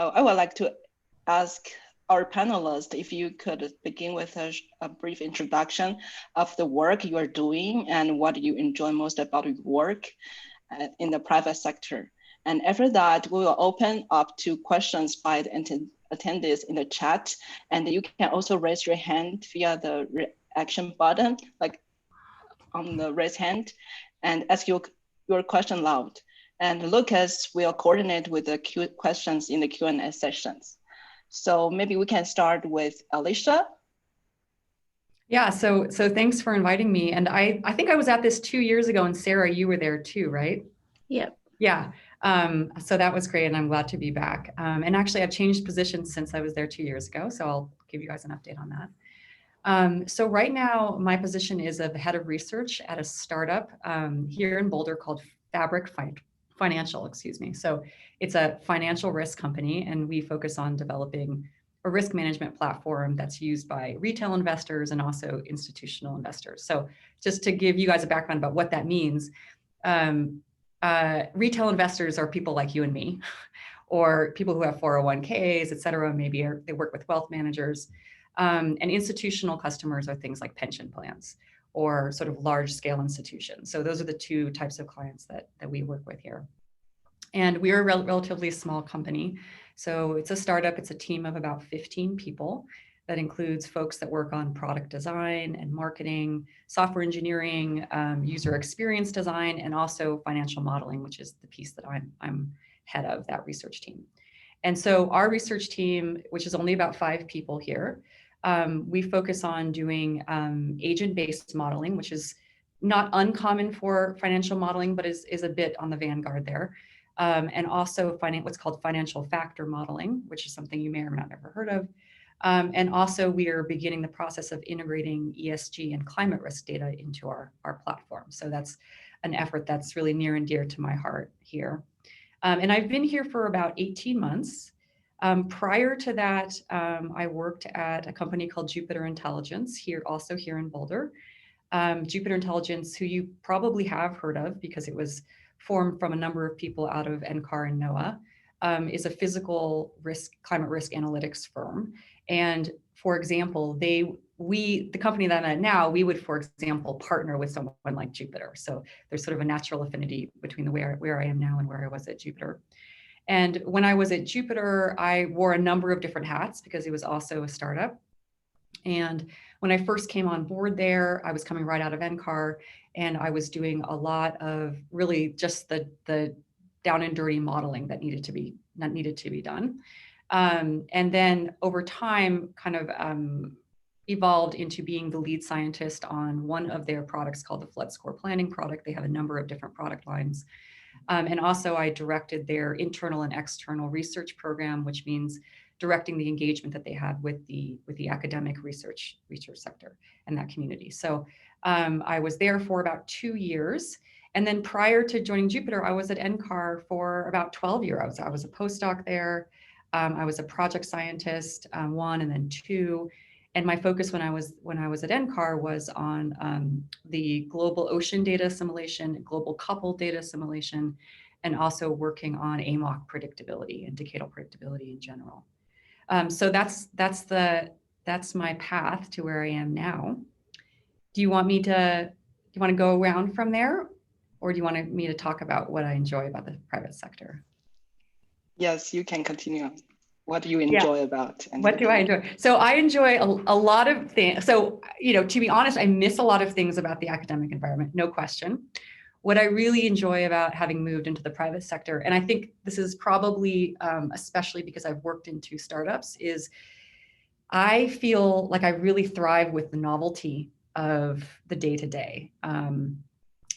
I would like to ask our panelists if you could begin with a brief introduction of the work you are doing and what you enjoy most about your work in the private sector. And after that, we will open up to questions by the attendees in the chat. And you can also raise your hand via the reaction button, like on the raise hand, and ask your question loud. And Lucas will coordinate with the questions in the Q&A sessions. So maybe we can start with Alicia. Yeah, so thanks for inviting me. And I think I was at this 2 years ago, and Sarah, you were there too, right? Yep. Yeah. So that was great, and I'm glad to be back. And actually, I've changed positions since I was there 2 years ago, so I'll give you guys an update on that. So right now, my position is of head of research at a startup here in Boulder called Fabric Financial, excuse me. So it's a financial risk company, and we focus on developing a risk management platform that's used by retail investors and also institutional investors. So just to give you guys a background about what that means, retail investors are people like you and me, or people who have 401ks, et cetera. Maybe they work with wealth managers. And institutional customers are things like pension plans or sort of large scale institutions. So those are the two types of clients that we work with here. And we're a relatively small company. So it's a startup, it's a team of about 15 people. That includes folks that work on product design and marketing, software engineering, user experience design, and also financial modeling, which is the piece that I'm head of, that research team. And so our research team, which is only about 5 people here, we focus on doing agent-based modeling, which is not uncommon for financial modeling, but is a bit on the vanguard there. And also what's called financial factor modeling, which is something you may or may not have ever heard of. And also we are beginning the process of integrating ESG and climate risk data into our platform. So that's an effort that's really near and dear to my heart here. And I've been here for about 18 months. Prior to that, I worked at a company called Jupiter Intelligence, also here in Boulder. Jupiter Intelligence, who you probably have heard of because it was formed from a number of people out of NCAR and NOAA, is a physical climate risk analytics firm. And for example, the company that I'm at now, we would, for example, partner with someone like Jupiter. So there's sort of a natural affinity between where I am now and where I was at Jupiter. And when I was at Jupiter, I wore a number of different hats because it was also a startup. And when I first came on board there, I was coming right out of NCAR, and I was doing a lot of really just the down and dirty modeling that needed to be done. And then over time, kind of evolved into being the lead scientist on one of their products called the Flood Score Planning product. They have a number of different product lines. And also I directed their internal and external research program, which means directing the engagement that they had with the academic research sector and that community. So I was there for about 2 years. And then prior to joining Jupiter, I was at NCAR for about 12 years. I was a postdoc there. I was a project scientist, 1 and then 2. And my focus when I was at NCAR was on the global ocean data assimilation, global coupled data assimilation, and also working on AMOC predictability and decadal predictability in general. So that's my path to where I am now. Do you want to go around from there, or do you want me to talk about what I enjoy about the private sector? Yes, you can continue. What do you enjoy about? What do I enjoy? So I enjoy a lot of things. So, to be honest, I miss a lot of things about the academic environment, no question. What I really enjoy about having moved into the private sector, and I think this is probably especially because I've worked in 2 startups, is I feel like I really thrive with the novelty of the day-to-day.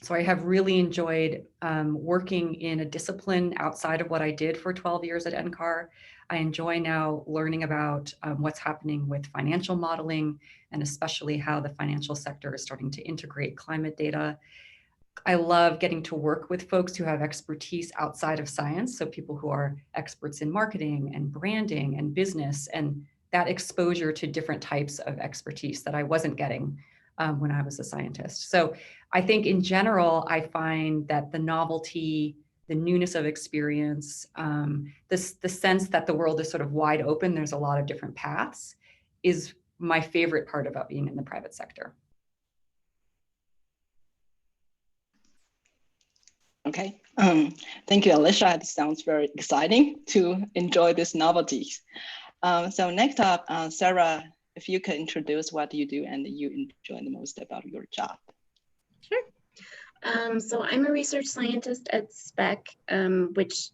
So I have really enjoyed working in a discipline outside of what I did for 12 years at NCAR. I enjoy now learning about what's happening with financial modeling, and especially how the financial sector is starting to integrate climate data. I love getting to work with folks who have expertise outside of science, so people who are experts in marketing and branding and business, and that exposure to different types of expertise that I wasn't getting when I was a scientist. So I think in general, I find that the novelty the newness of experience, the sense that the world is sort of wide open, there's a lot of different paths, is my favorite part about being in the private sector. Okay, thank you, Alicia. It sounds very exciting to enjoy these novelties. So next up, Sarah, if you could introduce what you do and you enjoy the most about your job. Sure. So I'm a research scientist at SPEC, which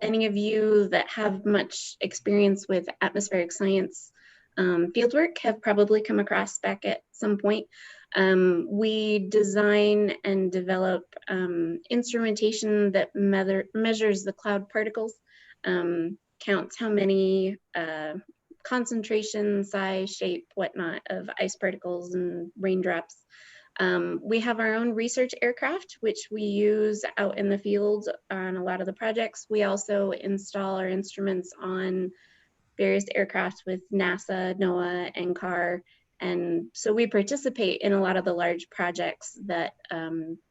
any of you that have much experience with atmospheric science fieldwork have probably come across SPEC at some point. We design and develop instrumentation that measures the cloud particles, counts how many concentration, size, shape, whatnot of ice particles and raindrops. We have our own research aircraft, which we use out in the field on a lot of the projects. We also install our instruments on various aircraft with NASA, NOAA, NCAR. And so we participate in a lot of the large projects that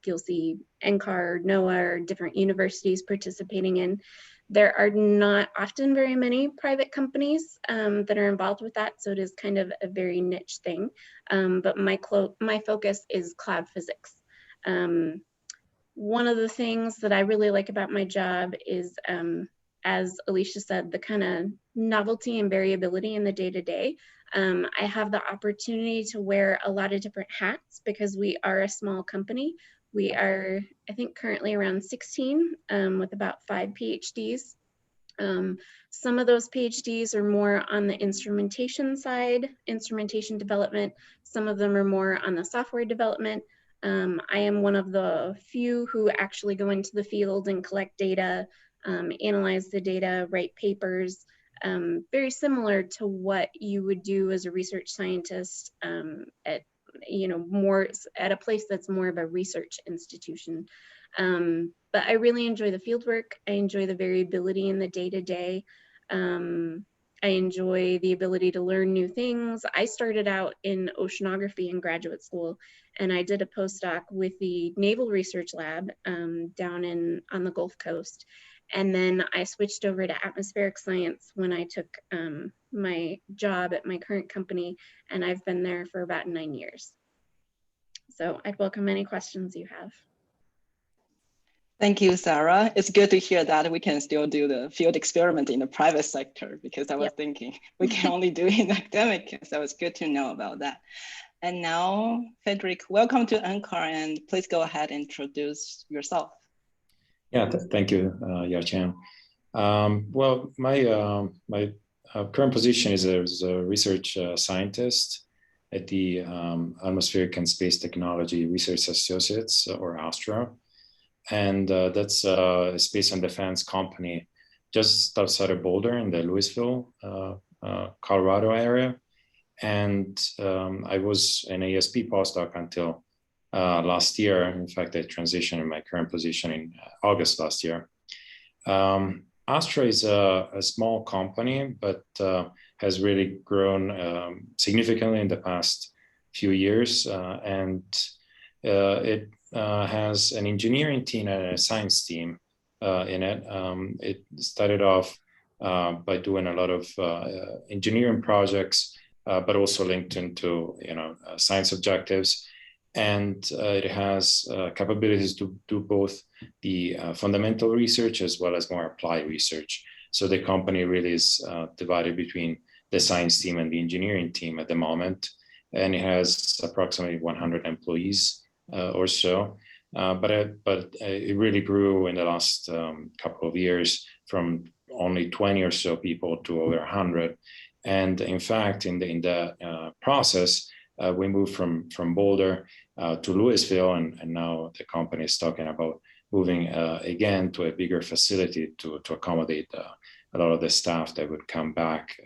you'll see NCAR, NOAA, or different universities participating in. There are not often very many private companies that are involved with that, so it is kind of a very niche thing. But my focus is cloud physics. One of the things that I really like about my job is, as Alicia said, the kind of novelty and variability in the day-to-day. I have the opportunity to wear a lot of different hats because we are a small company. We are, I think, currently around 16 with about 5 PhDs. Some of those PhDs are more on the instrumentation side, instrumentation development. Some of them are more on the software development. I am one of the few who actually go into the field and collect data, analyze the data, write papers, very similar to what you would do as a research scientist at, more at a place that's more of a research institution. But I really enjoy the field work. I enjoy the variability in the day-to-day. I enjoy the ability to learn new things. I started out in oceanography in graduate school, and I did a postdoc with the Naval Research Lab down on the Gulf Coast. And then I switched over to atmospheric science when I took my job at my current company, and I've been there for about 9 years. So I'd welcome any questions you have. Thank you, Sarah. It's good to hear that we can still do the field experiment in the private sector, because I was thinking we can only do it in academic. So it's good to know about that. And now, Frederick, welcome to NCAR, and please go ahead and introduce yourself. Yeah, thank you, Yarchan. Well, my current position is as a research scientist at the Atmospheric and Space Technology Research Associates, or ASTRA. And that's a space and defense company just outside of Boulder in the Louisville, Colorado area. And I was an ASP postdoc until last year. In fact, I transitioned in my current position in August last year. Astra is a small company, but has really grown significantly in the past few years. And it has an engineering team and a science team in it. It started off by doing a lot of engineering projects, but also linked into science objectives. And it has capabilities to do both the fundamental research as well as more applied research. So the company really is divided between the science team and the engineering team at the moment. And it has approximately 100 employees or so. But it really grew in the last couple of years from only 20 or so people to over 100. And in fact, in the process, we moved from Boulder to Louisville, and now the company is talking about moving again to a bigger facility to accommodate a lot of the staff that would come back,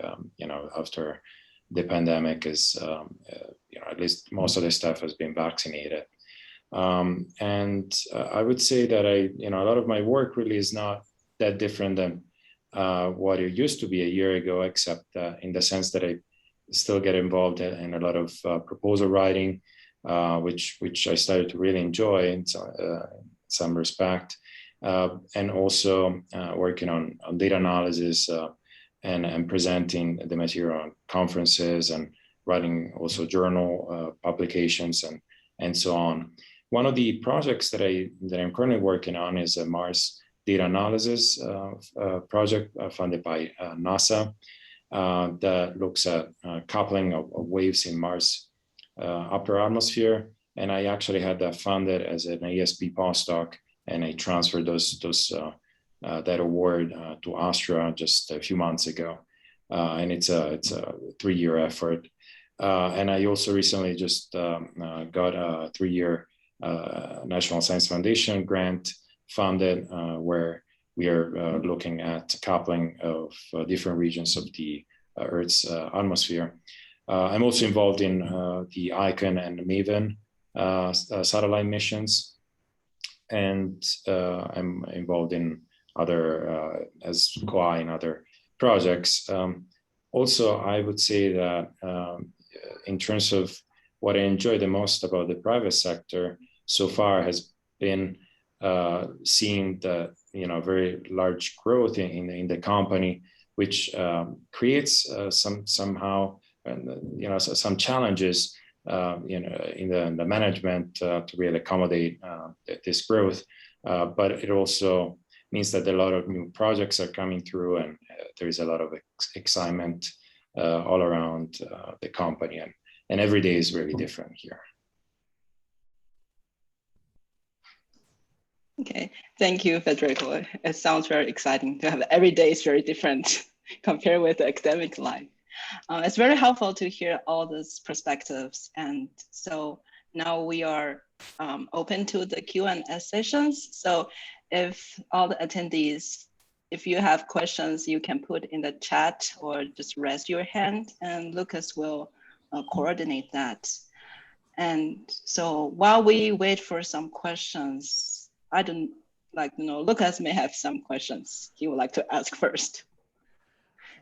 after the pandemic is, at least most of the staff has been vaccinated. And I would say that a lot of my work really is not that different than what it used to be a year ago, except in the sense that I still get involved in a lot of proposal writing, which I started to really enjoy in some respect. and also working on data analysis and presenting the material on conferences and writing also journal publications and so on. One of the projects that I'm currently working on is a Mars data analysis project funded by NASA that looks at coupling of waves in Mars upper atmosphere. And I actually had that funded as an ASP postdoc, and I transferred that award to Astra just a few months ago. And it's a 3-year effort. And I also recently just got a 3-year National Science Foundation grant funded, where we are looking at coupling of different regions of the Earth's atmosphere. I'm also involved in the ICON and MAVEN satellite missions, and I'm involved in other, as COI in other projects. Also, I would say that in terms of what I enjoy the most about the private sector so far has been seeing the very large growth in the company, which creates some challenges in the management to really accommodate this growth, but it also means that a lot of new projects are coming through, and there is a lot of excitement all around the company, and every day is really different here. Okay, thank you, Federico. It sounds very exciting to have every day is very different compared with the academic life. It's very helpful to hear all these perspectives. And so now we are open to the Q&A sessions. So if all the attendees, if you have questions, you can put in the chat or just raise your hand, and Lucas will coordinate that. And so while we wait for some questions, Lucas may have some questions he would like to ask first.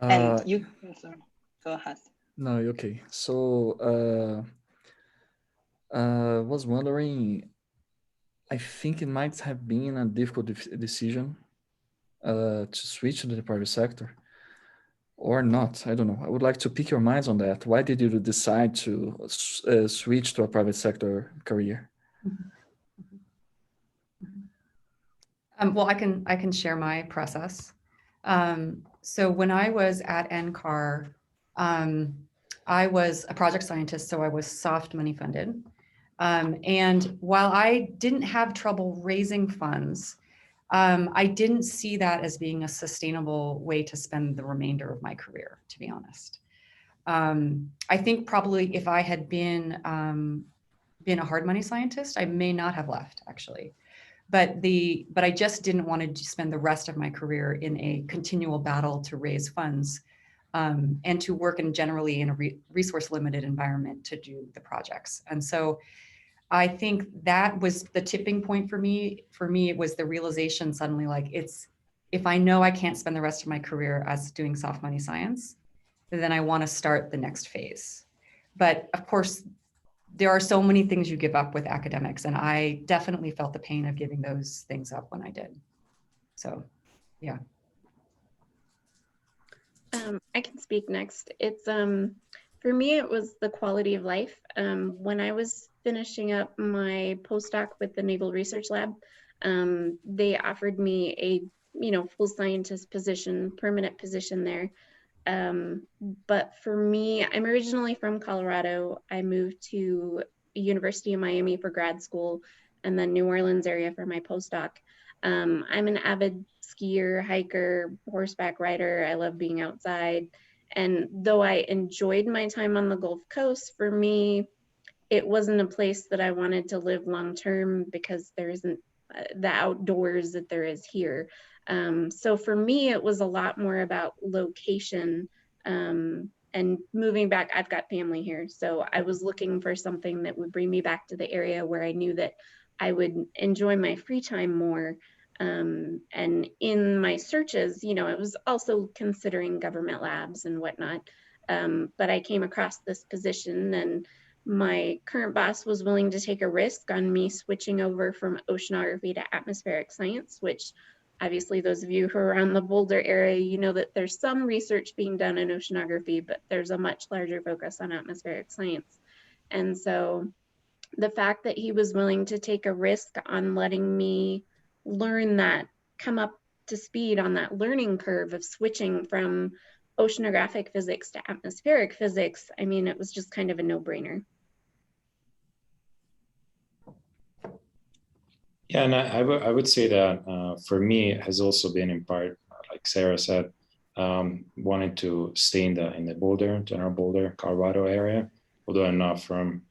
And you, sorry, go ahead. No, okay. So was wondering, I think it might have been a difficult decision to switch to the private sector or not. I don't know. I would like to pick your minds on that. Why did you decide to switch to a private sector career? Well, I can share my process. So when I was at NCAR, I was a project scientist, so I was soft money funded. And while I didn't have trouble raising funds, I didn't see that as being a sustainable way to spend the remainder of my career, to be honest. I think probably if I had been a hard money scientist, I may not have left, actually. But I just didn't want to spend the rest of my career in a continual battle to raise funds and to work generally in a resource limited environment to do the projects. And so I think that was the tipping point for me. For me, it was the realization suddenly, like, if I know I can't spend the rest of my career as doing soft money science, then I want to start the next phase. But of course, there are so many things you give up with academics, and I definitely felt the pain of giving those things up when I did. So, yeah. I can speak next. It's for me, it was the quality of life. When I was finishing up my postdoc with the Naval Research Lab, they offered me a full scientist position, permanent position there. But for me, I'm originally from Colorado. I moved to University of Miami for grad school, and then New Orleans area for my postdoc. I'm an avid skier, hiker, horseback rider. I love being outside. And though I enjoyed my time on the Gulf Coast, for me, it wasn't a place that I wanted to live long-term because there isn't the outdoors that there is here. So for me, it was a lot more about location and moving back. I've got family here. So I was looking for something that would bring me back to the area where I knew that I would enjoy my free time more. And in my searches, I was also considering government labs and whatnot. But I came across this position, and my current boss was willing to take a risk on me switching over from oceanography to atmospheric science, which obviously those of you who are around the Boulder area, you know that there's some research being done in oceanography, but there's a much larger focus on atmospheric science. And so the fact that he was willing to take a risk on letting me learn that, come up to speed on that learning curve of switching from oceanographic physics to atmospheric physics, I mean, it was just kind of a no-brainer. Yeah, and I would say that for me, it has also been in part, like Sarah said, wanting to stay in the Boulder, general Boulder, Colorado area. Although I'm not from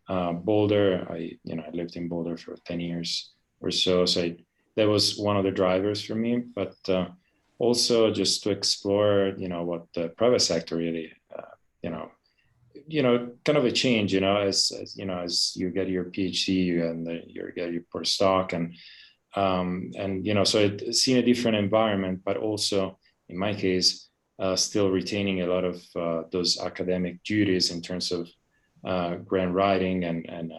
Boulder, I lived in Boulder for 10 years or so. So that was one of the drivers for me. But also just to explore, what the private sector really, kind of a change, as you get your PhD and you get your postdoc and so it's seen a different environment, but also in my case, still retaining a lot of those academic duties in terms of grant writing and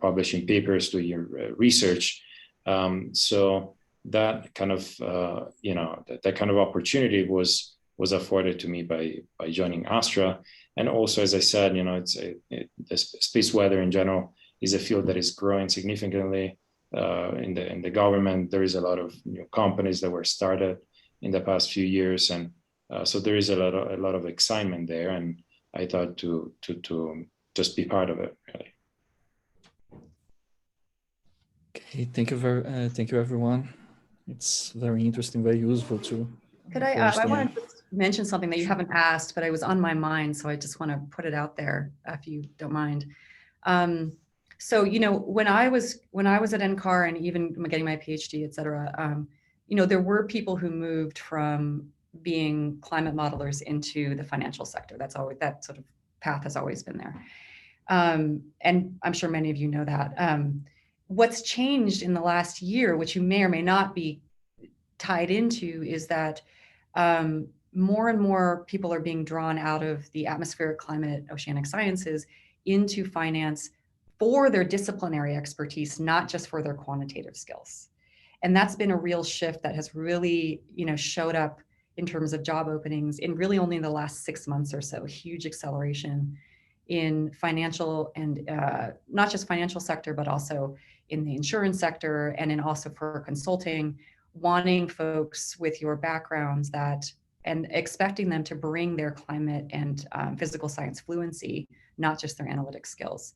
publishing papers, doing your research. So that kind of that kind of opportunity was afforded to me by joining Astra. And also, as I said, the space weather in general is a field that is growing significantly in the government. There is a lot of new companies that were started in the past few years, and so there is a lot of excitement there. And I thought to just be part of it, really. Okay, thank you everyone. It's very interesting, very useful too. Could I want to just mention something that you haven't asked, but it was on my mind, so I just want to put it out there if you don't mind. So when I was at NCAR and even getting my PhD, et cetera, there were people who moved from being climate modelers into the financial sector. That sort of path has always been there, and I'm sure many of you know that. What's changed in the last year, which you may or may not be tied into, is that more and more people are being drawn out of the atmospheric, climate, oceanic sciences into finance for their disciplinary expertise, not just for their quantitative skills. And that's been a real shift that has really, showed up in terms of job openings in really only the last 6 months or so. Huge acceleration in financial and not just financial sector, but also in the insurance sector and in also for consulting, wanting folks with your backgrounds and expecting them to bring their climate and physical science fluency, not just their analytic skills.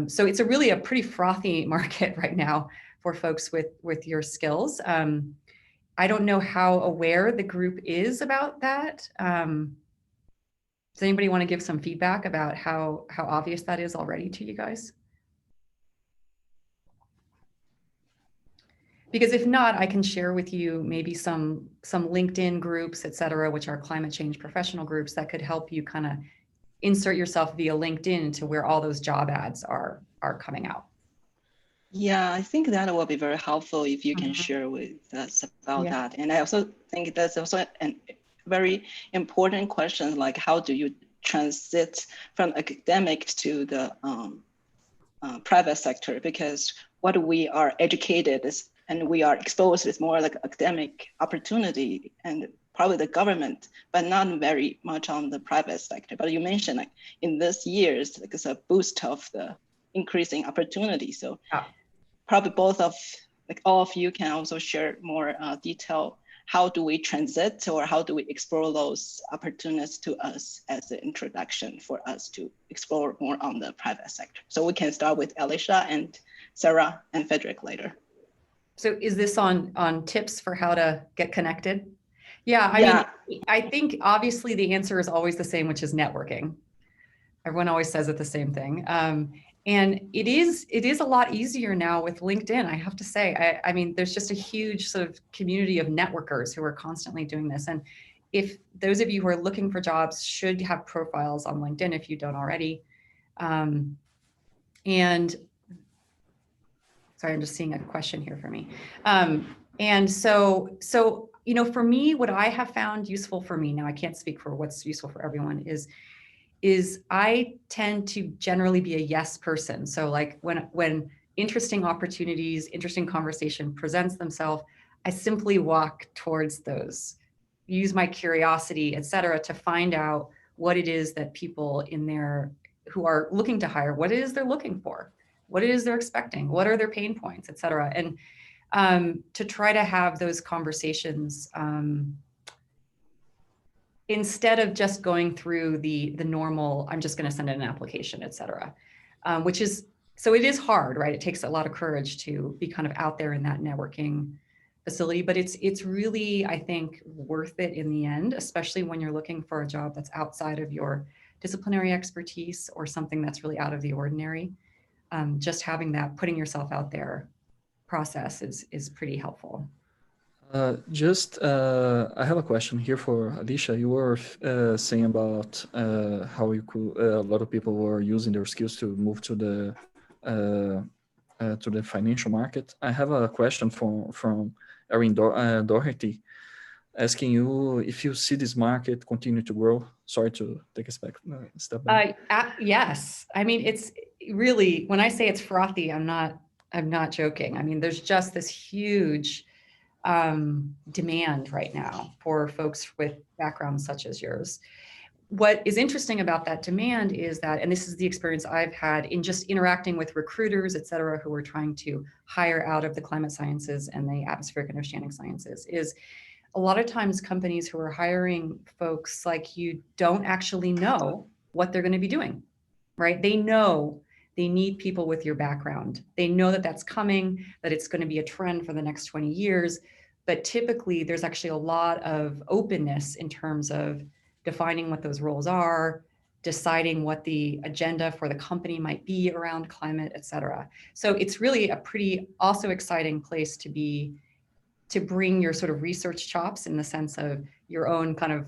So it's really a pretty frothy market right now for folks with your skills. I don't know how aware the group is about that. Does anybody want to give some feedback about how obvious that is already to you guys? Because if not, I can share with you maybe some LinkedIn groups, et cetera, which are climate change professional groups that could help you kind of insert yourself via LinkedIn to where all those job ads are coming out. Yeah, I think that will be very helpful if you can share with us about that. And I also think that's also a very important question, like how do you transit from academic to the private sector? Because what we are educated is, and we are exposed with more like academic opportunity and probably the government, but not very much on the private sector. But you mentioned like in this years, like it's a boost of the increasing opportunity. So probably all of you can also share more detail. How do we transit or how do we explore those opportunities to us as an introduction for us to explore more on the private sector? So we can start with Alicia and Sarah and Frederick later. So is this on tips for how to get connected? Yeah, I mean, I think obviously the answer is always the same, which is networking. Everyone always says it the same thing. And it is a lot easier now with LinkedIn, I have to say. I mean, there's just a huge sort of community of networkers who are constantly doing this. And if those of you who are looking for jobs should have profiles on LinkedIn if you don't already. And sorry, I'm just seeing a question here for me. And so, for me, what I have found useful for me, now I can't speak for what's useful for everyone, is is I tend to generally be a yes person. So like when interesting opportunities, interesting conversation presents themselves, I simply walk towards those, use my curiosity, et cetera, to find out what it is that people in there who are looking to hire, what it is they're looking for, what it is they're expecting, what are their pain points, et cetera. And to try to have those conversations instead of just going through the normal, I'm just going to send in an application, et cetera, which is, so it is hard, right? It takes a lot of courage to be kind of out there in that networking facility, but it's really, I think, worth it in the end, especially when you're looking for a job that's outside of your disciplinary expertise or something that's really out of the ordinary. Just having that, putting yourself out there process is pretty helpful. I have a question here for Alicia. You were saying about how you could, a lot of people were using their skills to move to the financial market. I have a question from Erin Doherty, asking you if you see this market continue to grow. Sorry to take a step back. Yes, I mean, it's really, when I say it's frothy, I'm not joking. I mean, there's just this huge demand right now for folks with backgrounds such as yours. What is interesting about that demand is that, and this is the experience I've had in just interacting with recruiters, et cetera, who are trying to hire out of the climate sciences and the atmospheric understanding sciences, is a lot of times companies who are hiring folks like you don't actually know what they're going to be doing, right? They know they need people with your background. They know that that's coming, that it's going to be a trend for the next 20 years. But typically, there's actually a lot of openness in terms of defining what those roles are, deciding what the agenda for the company might be around climate, et cetera. So it's really a pretty also exciting place to be, to bring your sort of research chops in the sense of your own kind of,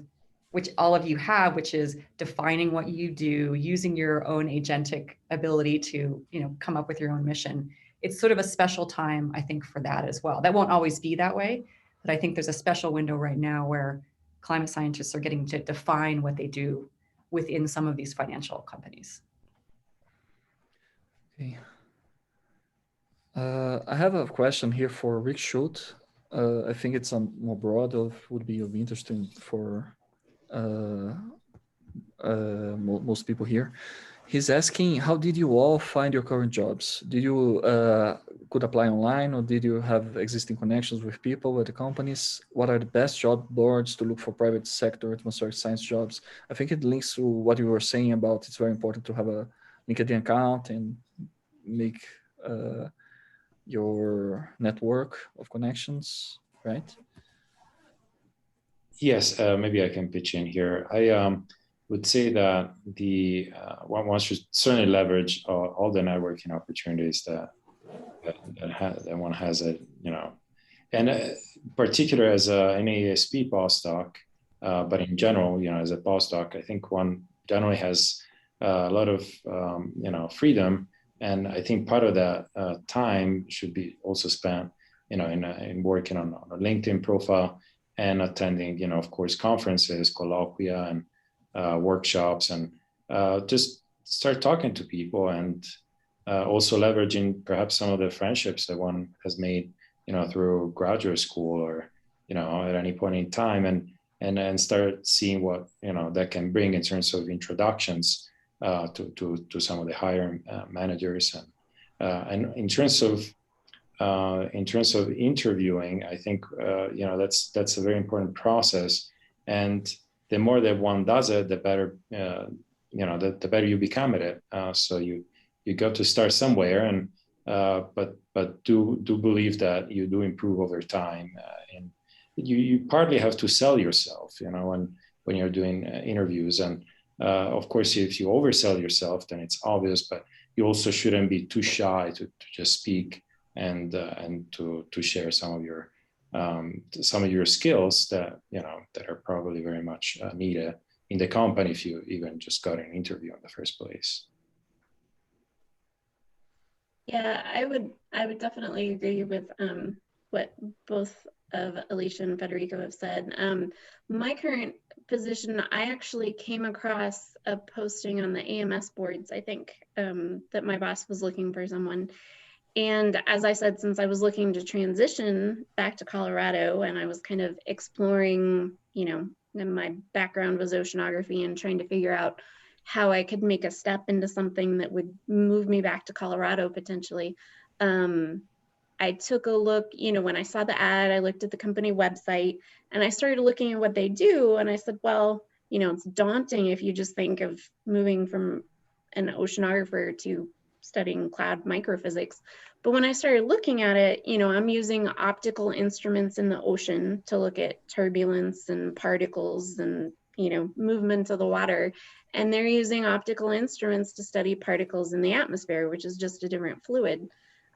which all of you have, which is defining what you do, using your own agentic ability to, come up with your own mission. It's sort of a special time, I think, for that as well. That won't always be that way, but I think there's a special window right now where climate scientists are getting to define what they do within some of these financial companies. Okay. I have a question here for Rick Schultz. I think it's more broad, would be of interest for most people here. He's asking, how did you all find your current jobs? Did you could apply online, or did you have existing connections with people at the companies? What are the best job boards to look for private sector atmospheric science jobs? I think it links to what you were saying about it's very important to have a LinkedIn account and make your network of connections, right? Yes, maybe I can pitch in here. I would say that one should certainly leverage all the networking opportunities that one has, and particular as an ASP postdoc, but in general, as a postdoc, I think one generally has a lot of freedom, and I think part of that time should be also spent, in working on a LinkedIn profile and attending, of course, conferences, colloquia, and workshops, and just start talking to people, and also leveraging perhaps some of the friendships that one has made, through graduate school or, at any point in time, and start seeing what, that can bring in terms of introductions to some of the hiring managers, and in terms of interviewing, I think that's a very important process, and the more that one does it, the better the better you become at it. So you got to start somewhere, and but do believe that you do improve over time, and you partly have to sell yourself, when you're doing interviews, and of course, if you oversell yourself, then it's obvious, but you also shouldn't be too shy to just speak and to share some of your skills that that are probably very much needed in the company if you even just got an interview in the first place. Yeah, I would definitely agree with what both of Alicia and Federico have said. My current position, I actually came across a posting on the AMS boards, I think, that my boss was looking for someone. And as I said, since I was looking to transition back to Colorado and I was kind of exploring, and my background was oceanography and trying to figure out how I could make a step into something that would move me back to Colorado potentially. I took a look, when I saw the ad, I looked at the company website and I started looking at what they do. And I said, well, it's daunting if you just think of moving from an oceanographer to studying cloud microphysics. But when I started looking at it, I'm using optical instruments in the ocean to look at turbulence and particles and, movement of the water. And they're using optical instruments to study particles in the atmosphere, which is just a different fluid.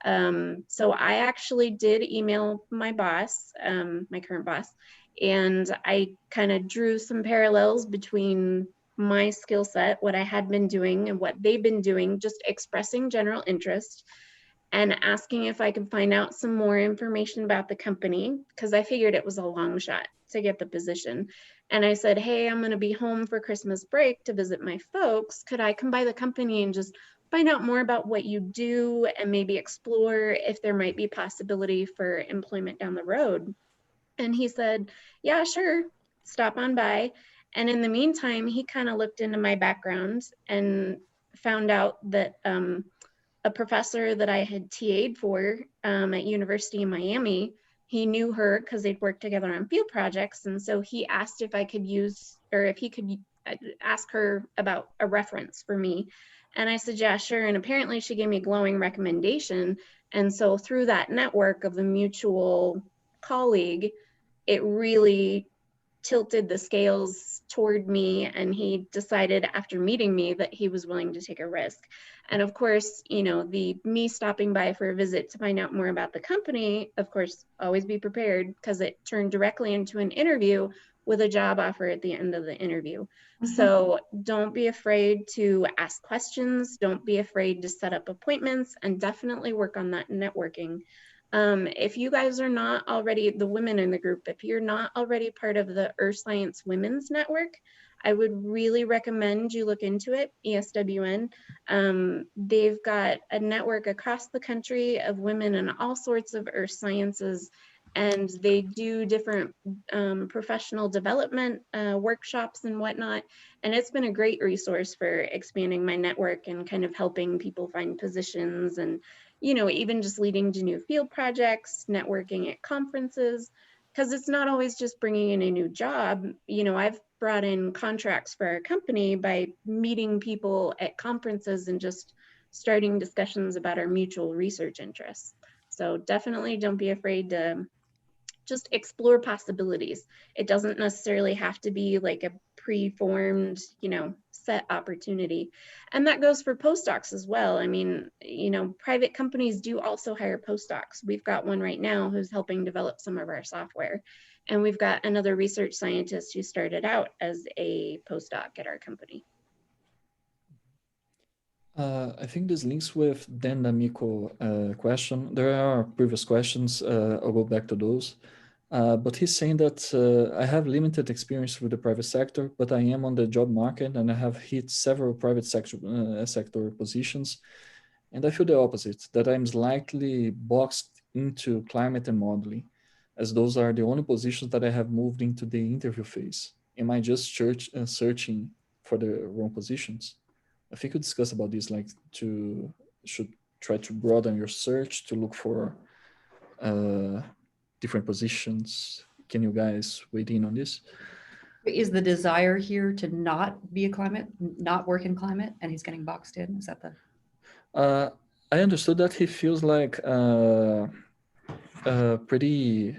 So I actually did email my boss, my current boss, and I kind of drew some parallels between my skill set, what I had been doing and what they've been doing, just expressing general interest and asking if I could find out some more information about the company, because I figured it was a long shot to get the position. And I said, hey, I'm going to be home for Christmas break to visit my folks. Could I come by the company and just find out more about what you do and maybe explore if there might be possibility for employment down the road? And he said, yeah, sure, stop on by. And in the meantime, he kind of looked into my background and found out that a professor that I had TA'd for at University of Miami, he knew her because they'd worked together on field projects. And so he asked if I could use, or if he could ask her about a reference for me. And I said, yeah, sure. And apparently she gave me a glowing recommendation. And so through that network of a mutual colleague, it really tilted the scales toward me, and he decided after meeting me that he was willing to take a risk. And of course, the me stopping by for a visit to find out more about the company, of course, always be prepared, because it turned directly into an interview with a job offer at the end of the interview. So don't be afraid to ask questions, don't be afraid to set up appointments, and definitely work on that networking. If you guys are not already, the women in the group, if you're not already part of the Earth Science Women's Network, I would really recommend you look into it, ESWN. They've got a network across the country of women in all sorts of earth sciences, and they do different professional development workshops and whatnot. And it's been a great resource for expanding my network and kind of helping people find positions, and even just leading to new field projects, networking at conferences, because it's not always just bringing in a new job. I've brought in contracts for our company by meeting people at conferences and just starting discussions about our mutual research interests. So definitely don't be afraid to just explore possibilities. It doesn't necessarily have to be like a preformed, set opportunity. And that goes for postdocs as well. I mean, private companies do also hire postdocs. We've got one right now who's helping develop some of our software. And we've got another research scientist who started out as a postdoc at our company. I think this links with Dan D'Amico question. There are previous questions. I'll go back to those. But he's saying that I have limited experience with the private sector, but I am on the job market and I have hit several private sector positions. And I feel the opposite, that I'm slightly boxed into climate and modeling, as those are the only positions that I have moved into the interview phase. Am I just searching for the wrong positions? I think we discussed about this, like should try to broaden your search to look for different positions. Can you guys weigh in on this? Is the desire here to not be a climate, not work in climate, and he's getting boxed in? Is that the? I understood that he feels like pretty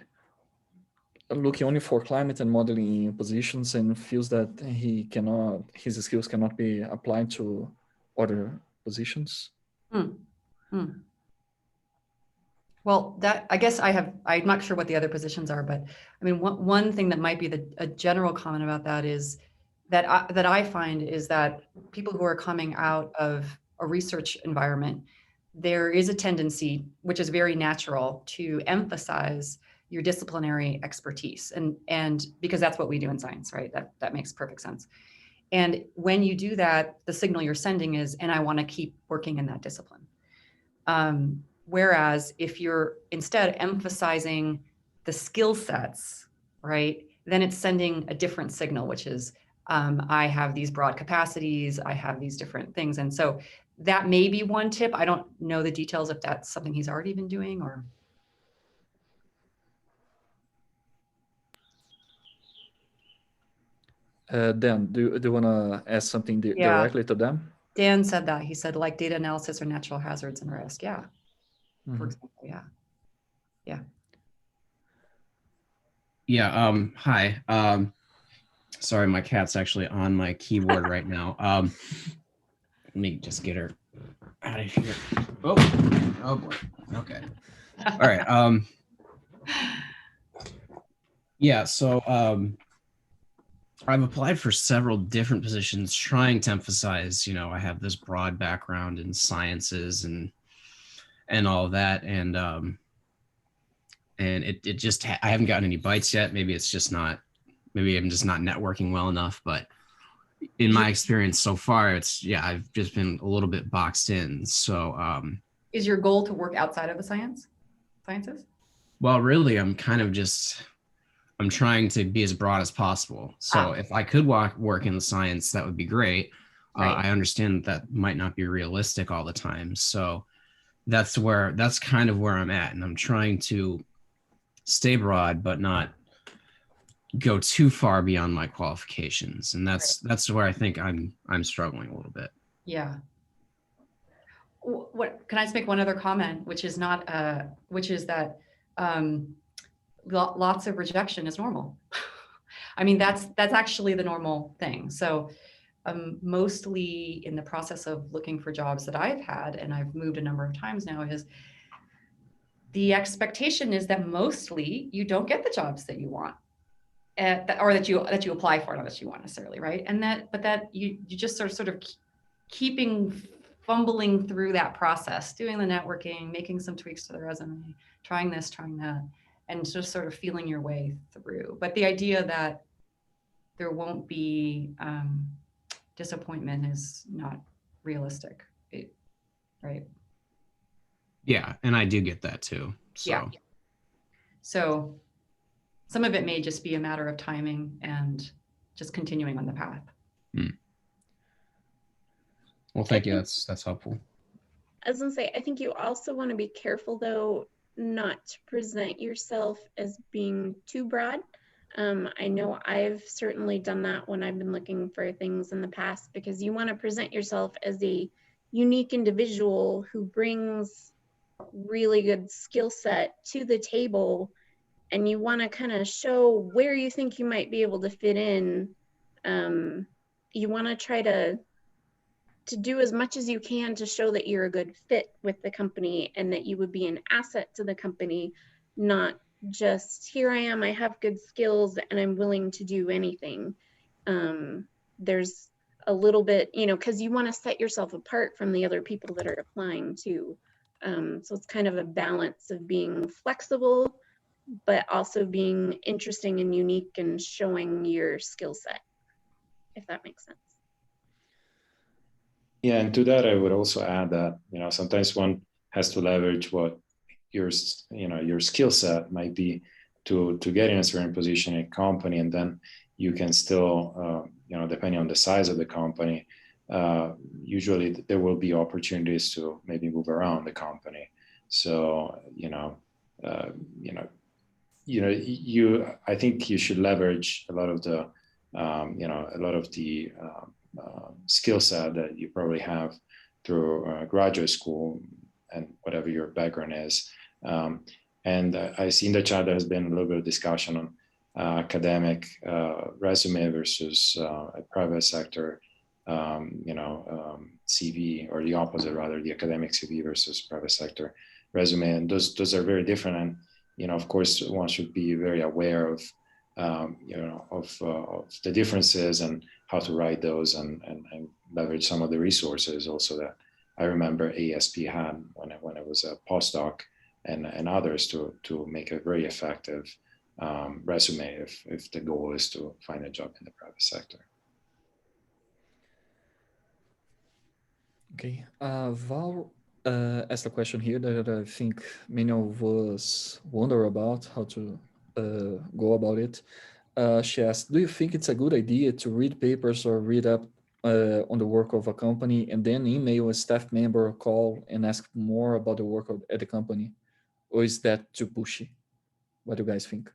looking only for climate and modeling positions, and feels that his skills cannot be applied to other positions. Well, that, I guess I'm not sure what the other positions are, but I mean, one thing that might be a general comment about that is that I find is that people who are coming out of a research environment, there is a tendency, which is very natural, to emphasize your disciplinary expertise. And because that's what we do in science, right? That makes perfect sense. And when you do that, the signal you're sending is, and I want to keep working in that discipline. Whereas if you're instead emphasizing the skill sets, right, then it's sending a different signal, which is, I have these broad capacities, I have these different things. And so that may be one tip. I don't know the details if that's something he's already been doing or. Dan, do you want to ask something directly to them? Dan said that. He said like data analysis or natural hazards and risk. Yeah. For example, yeah. Yeah. Yeah. Hi. Sorry, my cat's actually on my keyboard right now. Let me just get her out of here. Oh boy. Okay. All right. Yeah. So I've applied for several different positions, trying to emphasize, I have this broad background in sciences and all of that, and it just I haven't gotten any bites yet. Maybe it's just not. Maybe I'm just not networking well enough. But in my experience so far, I've just been a little bit boxed in. So, is your goal to work outside of the sciences? Well, really, I'm trying to be as broad as possible. So if I could work in the science, that would be great. Right. I understand that might not be realistic all the time. So that's kind of where I'm at. And I'm trying to stay broad, but not go too far beyond my qualifications. And that's where I think I'm struggling a little bit. Yeah. What can I just make one other comment, which is that lots of rejection is normal. I mean, that's actually the normal thing. So mostly in the process of looking for jobs that I've had, and I've moved a number of times now, is the expectation is that mostly you don't get the jobs that you want, or that you apply for, not that you want necessarily, right? And that you just sort of keeping fumbling through that process, doing the networking, making some tweaks to the resume, trying this, trying that, and just sort of feeling your way through. But the idea that there won't be disappointment is not realistic, right? Yeah, and I do get that too. So. Yeah. So some of it may just be a matter of timing and just continuing on the path. Well, thank you. That's helpful. I was gonna say, I think you also want to be careful though, not to present yourself as being too broad. I know I've certainly done that when I've been looking for things in the past, because you want to present yourself as a unique individual who brings really good skill set to the table, and you want to kind of show where you think you might be able to fit in. You want to try to do as much as you can to show that you're a good fit with the company and that you would be an asset to the company, not just here I am, I have good skills and I'm willing to do anything. There's a little bit, because you want to set yourself apart from the other people that are applying too. So it's kind of a balance of being flexible, but also being interesting and unique and showing your skill set, if that makes sense. Yeah, and to that, I would also add that, sometimes one has to leverage what your skill set might be to get in a certain position in a company, and then you can still, depending on the size of the company, usually there will be opportunities to maybe move around the company. So, I think you should leverage a lot of the, skill set that you probably have through graduate school and whatever your background is. And I see in the chat there has been a little bit of discussion on academic resume versus a private sector, CV, or the opposite rather, the academic CV versus private sector resume. And those are very different. And, of course, one should be very aware of, of the differences and how to write those and leverage some of the resources also that I remember ASP had when I was a postdoc and others to make a very effective resume if the goal is to find a job in the private sector. Okay, Val asked a question here that I think many of us wonder about how to go about it. She asked, do you think it's a good idea to read papers or read up on the work of a company and then email a staff member or call and ask more about the work at the company? Or is that too pushy? What do you guys think?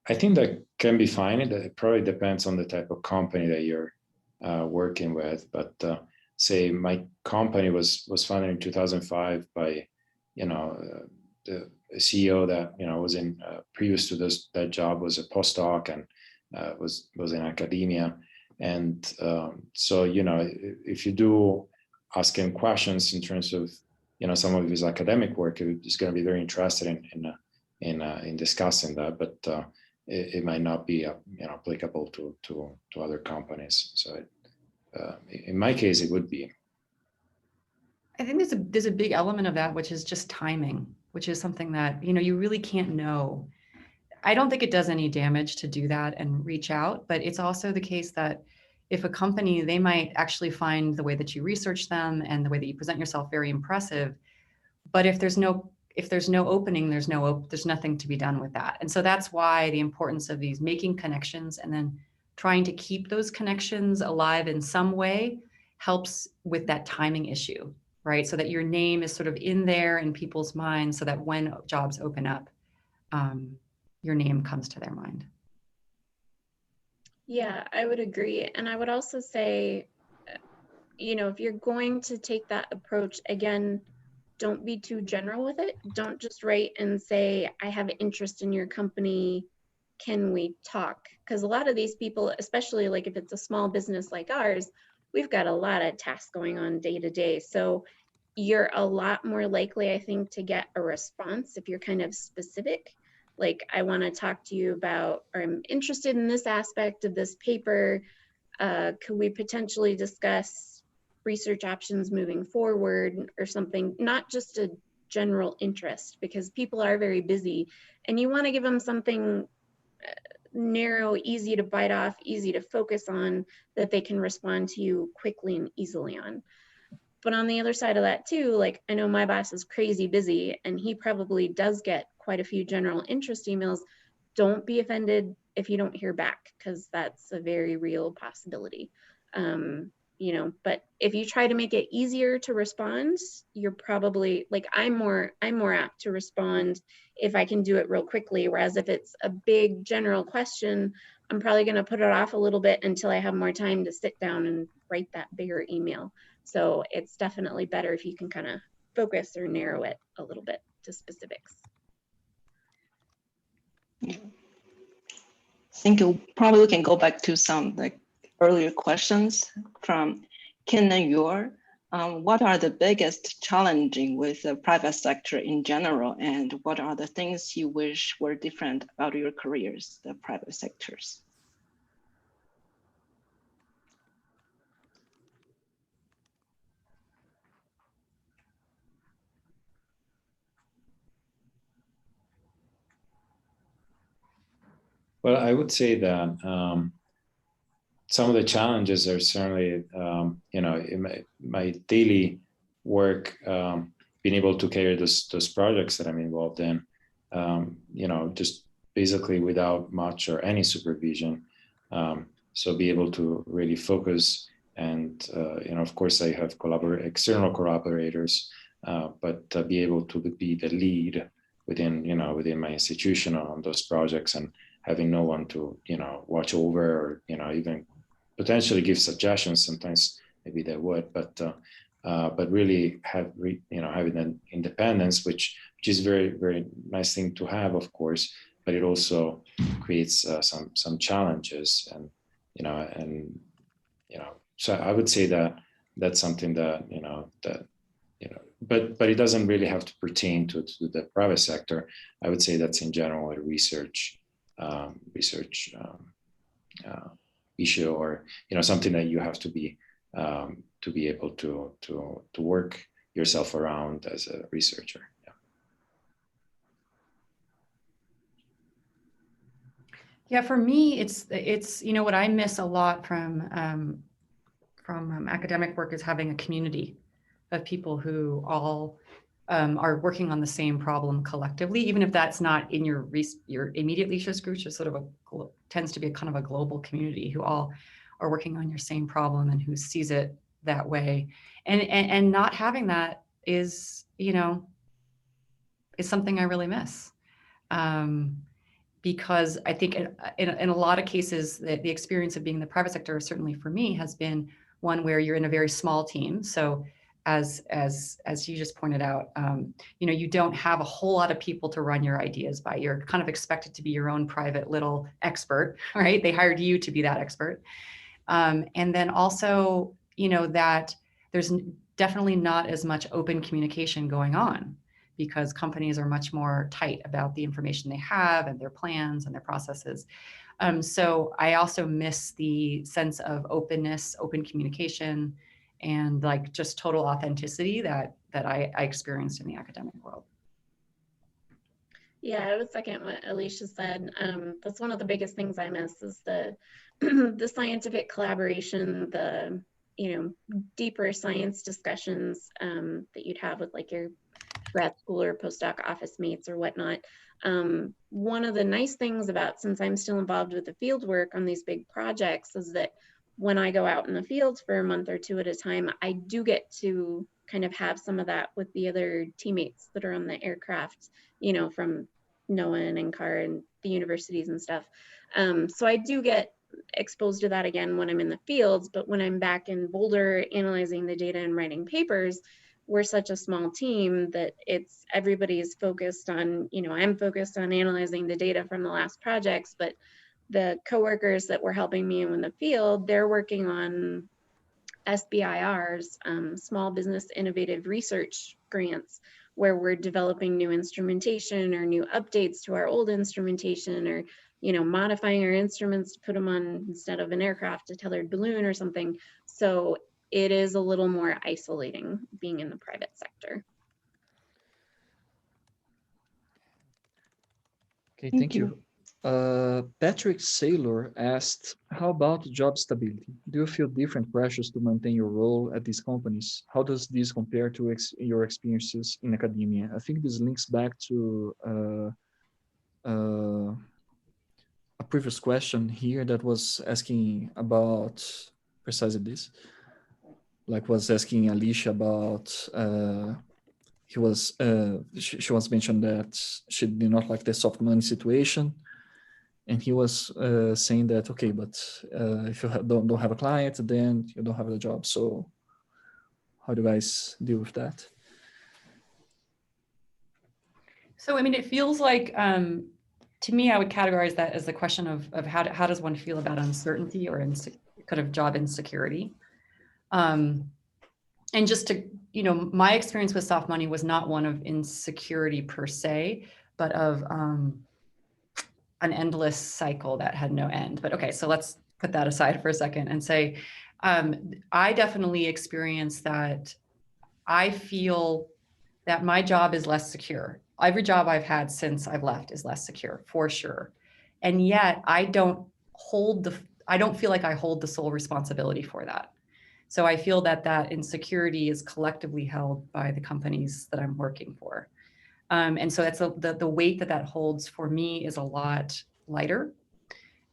I think that can be fine. It probably depends on the type of company that you're working with. But say my company was founded in 2005 by, the CEO that was in previous to that job was a postdoc and was in academia. And so if you do ask him questions in terms of some of his academic work, he's going to be very interested in discussing that. But it might not be applicable to other companies. So in my case, it would be. I think there's a big element of that, which is just timing, which is something that you really can't know. I don't think it does any damage to do that and reach out, but it's also the case that if a company, they might actually find the way that you research them and the way that you present yourself very impressive, but if there's no opening, there's nothing to be done with that. And so that's why the importance of these making connections and then trying to keep those connections alive in some way helps with that timing issue, right? So that your name is sort of in there in people's minds so that when jobs open up, your name comes to their mind. Yeah, I would agree. And I would also say, if you're going to take that approach, again, don't be too general with it. Don't just write and say, I have an interest in your company. Can we talk? Because a lot of these people, especially like if it's a small business like ours, we've got a lot of tasks going on day to day. So you're a lot more likely, I think, to get a response if you're kind of specific. Like, I want to talk to you about, or I'm interested in this aspect of this paper. Could we potentially discuss research options moving forward or something? Not just a general interest, because people are very busy and you want to give them something narrow, easy to bite off, easy to focus on, that they can respond to you quickly and easily on. But on the other side of that too, like, I know my boss is crazy busy and he probably does get quite a few general interest emails. Don't be offended if you don't hear back, because that's a very real possibility. But if you try to make it easier to respond, you're probably, like, I'm more apt to respond if I can do it real quickly. Whereas if it's a big general question, I'm probably going to put it off a little bit until I have more time to sit down and write that bigger email. So it's definitely better if you can kind of focus or narrow it a little bit to specifics. Yeah. I think probably we can go back to some earlier questions from Ken and Yor. What are the biggest challenges with the private sector in general, and what are the things you wish were different about your careers, the private sectors? Well, I would say that some of the challenges are certainly, in my daily work, being able to carry those projects that I'm involved in, just basically without much or any supervision. So be able to really focus, and of course I have external collaborators, but be able to be the lead within my institution on those projects, and having no one to watch over, or even potentially give suggestions. Sometimes maybe they would, but really having an independence, which is very, very nice thing to have, of course, but it also creates some challenges, and so I would say that that's something that but it doesn't really have to pertain to the private sector. I would say that's in general a research issue, or something that you have to be to be able to work yourself around as a researcher. Yeah, for me, it's what I miss a lot from academic work is having a community of people who all are working on the same problem collectively, even if that's not in your immediate research group, just sort of tends to be a kind of a global community who all are working on your same problem and who sees it that way. And not having that is something I really miss. Because I think in a lot of cases, the experience of being in the private sector, certainly for me, has been one where you're in a very small team. So as you just pointed out, you don't have a whole lot of people to run your ideas by. You're kind of expected to be your own private little expert, right? They hired you to be that expert. And then also, that there's definitely not as much open communication going on, because companies are much more tight about the information they have and their plans and their processes. So I also miss the sense of openness, open communication, and like just total authenticity that I experienced in the academic world. Yeah, I would second what Alicia said. That's one of the biggest things I miss is the the scientific collaboration, the deeper science discussions that you'd have with like your grad school or postdoc office mates or whatnot. One of the nice things about, since I'm still involved with the field work on these big projects, is that when I go out in the field for a month or two at a time, I do get to kind of have some of that with the other teammates that are on the aircraft, from NOAA and NCAR and the universities and stuff. So I do get exposed to that again when I'm in the fields, but when I'm back in Boulder analyzing the data and writing papers, we're such a small team that everybody's focused on, I'm focused on analyzing the data from the last projects, but the coworkers that were helping me in the field, they're working on SBIRs, Small Business Innovative Research grants, where we're developing new instrumentation or new updates to our old instrumentation, or modifying our instruments to put them on, instead of an aircraft, a tethered balloon or something. So it is a little more isolating being in the private sector. Okay, thank you. Patrick Saylor asked, how about job stability? Do you feel different pressures to maintain your role at these companies? How does this compare to your experiences in academia? I think this links back to a previous question here that was asking about precisely this. Like was asking Alicia about, she was mentioned that she did not like the soft money situation. And he was saying that, okay, but if you don't have a client, then you don't have a job. So how do you guys deal with that? So, I mean, it feels like, to me, I would categorize that as the question of how does one feel about uncertainty or kind of job insecurity? And just to, my experience with soft money was not one of insecurity per se, but of an endless cycle that had no end. But okay, so let's put that aside for a second and say, I definitely experienced that. I feel that my job is less secure. Every job I've had since I've left is less secure, for sure. And yet I don't feel like I hold the sole responsibility for that. So I feel that insecurity is collectively held by the companies that I'm working for. And so that's the weight that holds for me is a lot lighter.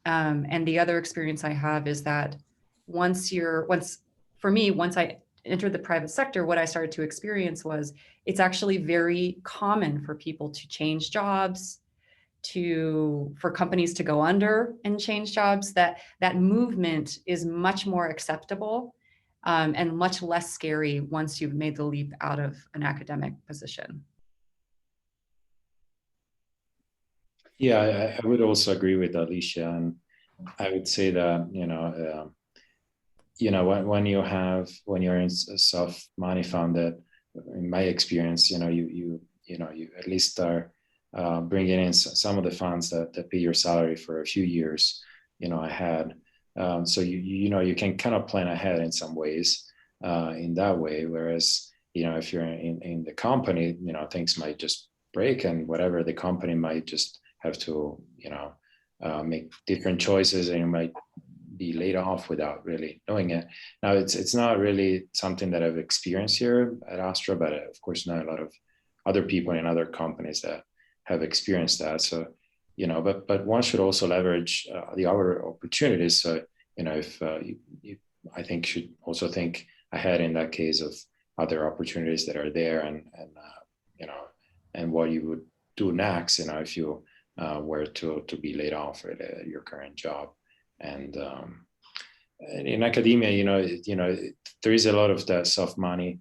And the other experience I have is that once I entered the private sector, what I started to experience was it's actually very common for people to change jobs, for companies to go under and change jobs. That movement is much more acceptable and much less scary once you've made the leap out of an academic position. Yeah, I would also agree with Alicia, and I would say that when you're in soft money funded, in my experience, you at least are bringing in some of the funds that pay your salary for a few years. I had So you can kind of plan ahead in some ways in that way. Whereas if you're in the company, things might just break, and whatever, the company might just have to make different choices, and you might be laid off without really knowing it. Now it's not really something that I've experienced here at Astra, but of course know a lot of other people in other companies that have experienced that. So but one should also leverage the other opportunities. So if you I think should also think ahead in that case of other opportunities that are there, and what you would do next, if you were to be laid off at your current job. And in academia, there is a lot of that soft money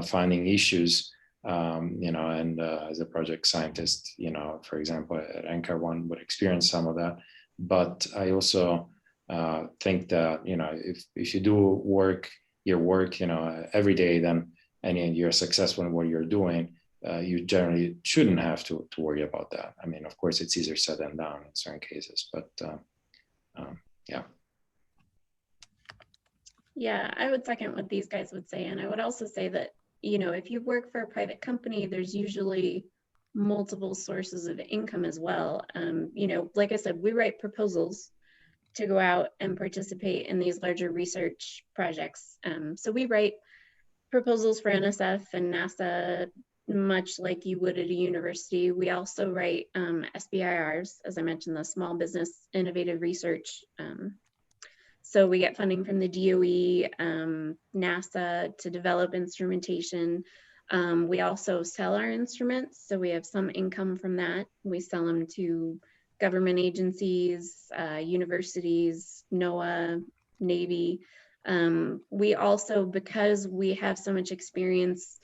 finding issues, and as a project scientist, for example, at NCAR, one would experience some of that. But I also think that, if you do your work, every day, then, and you're successful in what you're doing, you generally shouldn't have to worry about that. I mean, of course, it's easier said than done in certain cases, but yeah. Yeah, I would second what these guys would say. And I would also say that, if you work for a private company, there's usually multiple sources of income as well. Like I said, we write proposals to go out and participate in these larger research projects. So we write proposals for NSF and NASA, much like you would at a university. We also write SBIRs, as I mentioned, the Small Business Innovative Research. So we get funding from the DOE, NASA to develop instrumentation. We also sell our instruments, so we have some income from that. We sell them to government agencies, universities, NOAA, Navy. We also, because we have so much experience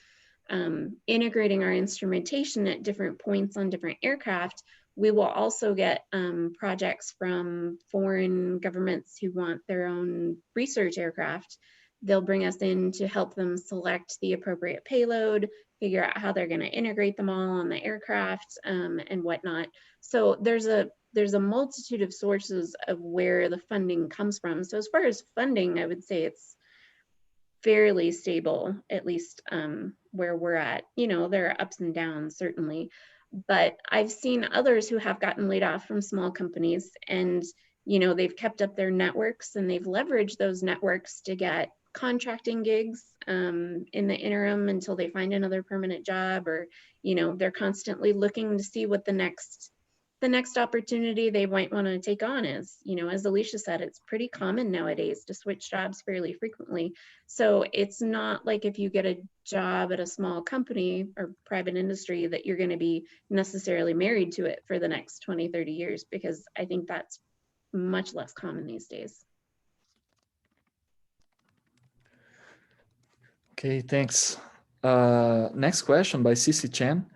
integrating our instrumentation at different points on different aircraft, we will also get projects from foreign governments who want their own research aircraft. They'll bring us in to help them select the appropriate payload, figure out how they're going to integrate them all on the aircraft, and whatnot. So there's a multitude of sources of where the funding comes from. So as far as funding, I would say it's fairly stable, at least where we're at. There are ups and downs, certainly. But I've seen others who have gotten laid off from small companies, and they've kept up their networks, and they've leveraged those networks to get contracting gigs in the interim until they find another permanent job, or they're constantly looking to see what the next opportunity they might want to take on is. As Alicia said, it's pretty common nowadays to switch jobs fairly frequently. So it's not like if you get a job at a small company or private industry that you're going to be necessarily married to it for the next 20, 30 years, because I think that's much less common these days. Okay, thanks. Next question by Cici Chen.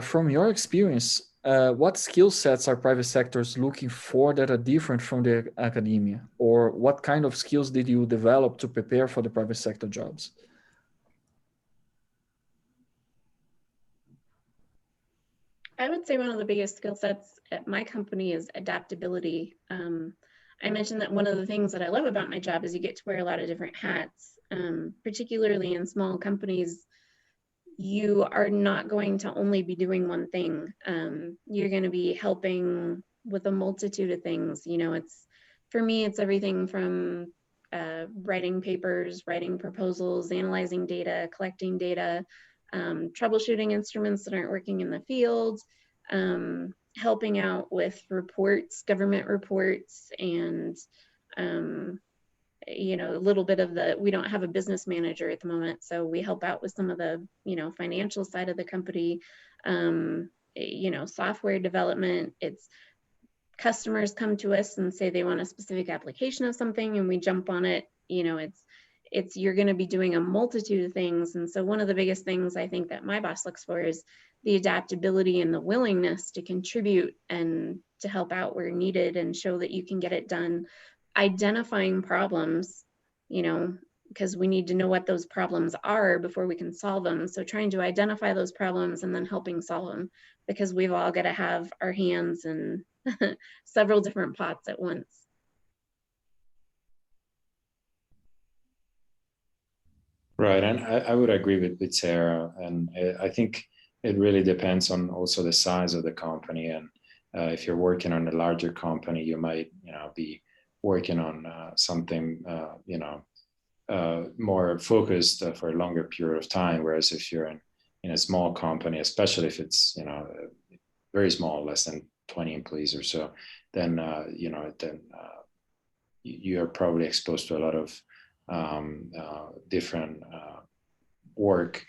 From your experience, what skill sets are private sectors looking for that are different from the academia? Or what kind of skills did you develop to prepare for the private sector jobs? I would say one of the biggest skill sets at my company is adaptability. I mentioned that one of the things that I love about my job is you get to wear a lot of different hats, particularly in small companies. You are not going to only be doing one thing. You're going to be helping with a multitude of things. For me, it's everything from writing papers, writing proposals, analyzing data, collecting data, troubleshooting instruments that aren't working in the field, helping out with reports, government reports, and a little bit of we don't have a business manager at the moment, so we help out with some of the, financial side of the company, software development. It's customers come to us and say they want a specific application of something, and we jump on it. You're going to be doing a multitude of things. And so one of the biggest things I think that my boss looks for is the adaptability and the willingness to contribute and to help out where needed and show that you can get it done. Identifying problems, because we need to know what those problems are before we can solve them. So trying to identify those problems and then helping solve them, because we've all got to have our hands in several different pots at once. Right, and I would agree with Sarah, and I think it really depends on also the size of the company, and if you're working on a larger company, you might be working on something more focused for a longer period of time, whereas if you're in a small company, especially if it's very small, less than 20 employees or so, then you're probably exposed to a lot of different work,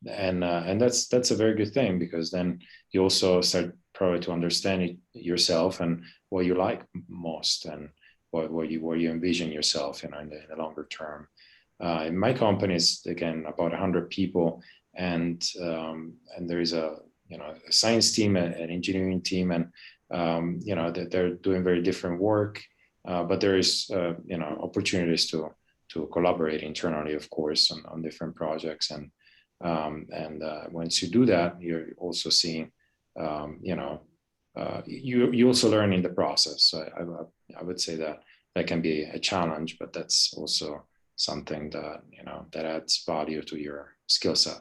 and that's a very good thing, because then you also start probably to understand it yourself and what you like most, and what you envision yourself in the longer term. In my company is again about 100 people, and there is a science team, an engineering team, and they're doing very different work, but there is opportunities to collaborate internally, of course, on different projects, and once you do that, you're also seeing you also learn in the process. So I would say that can be a challenge, but that's also something that that adds value to your skill set.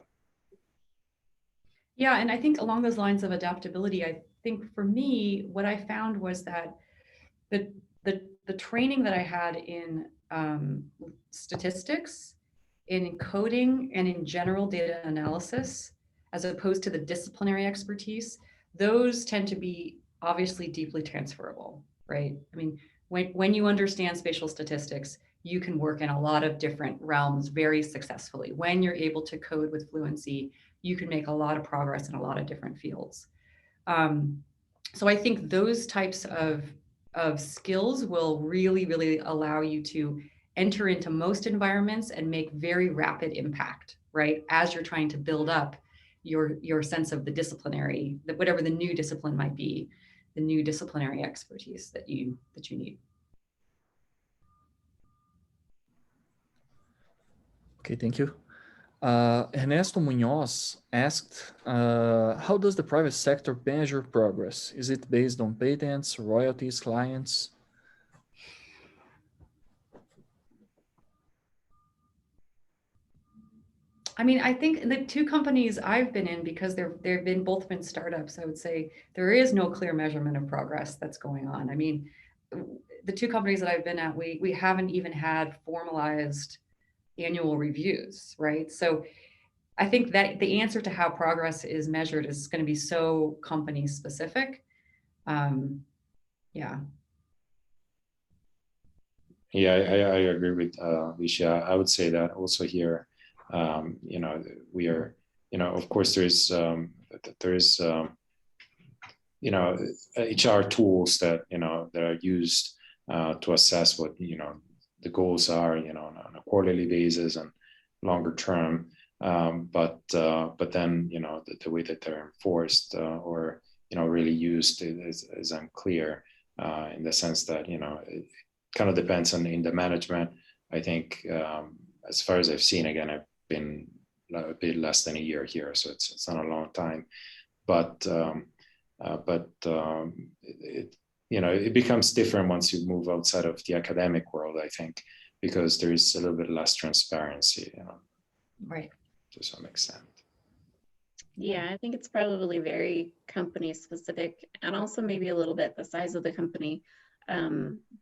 Yeah, and I think along those lines of adaptability, I think for me, what I found was that the training that I had in statistics, in coding, and in general data analysis, as opposed to the disciplinary expertise, those tend to be obviously deeply transferable, right? I mean, when you understand spatial statistics, you can work in a lot of different realms very successfully. When you're able to code with fluency, you can make a lot of progress in a lot of different fields. So I think those types of skills will really allow you to enter into most environments and make very rapid impact, right? As you're trying to build up your sense of the disciplinary, that whatever the new discipline might be, the new disciplinary expertise that you need. Okay, thank you. Ernesto Munoz asked, how does the private sector measure progress? Is it based on patents, royalties, clients? I mean, I think the two companies I've been in, because they've both been startups, I would say there is no clear measurement of progress that's going on. I mean, the two companies that I've been at, we haven't even had formalized annual reviews, right? So I think that the answer to how progress is measured is going to be so company specific. Yeah. Yeah, I agree with Alicia. I would say that also here, we are, of course, there is HR tools that that are used to assess what the goals are, on a quarterly basis and longer term. But then the way that they're enforced or really used is unclear, in the sense that it kind of depends on in the management. I think as far as I've seen, again, I've been a bit less than a year here, so it's not a long time, but it becomes different once you move outside of the academic world, I think, because there is a little bit less transparency, right, to some extent. Yeah, I think it's probably very company specific, and also maybe a little bit the size of the company.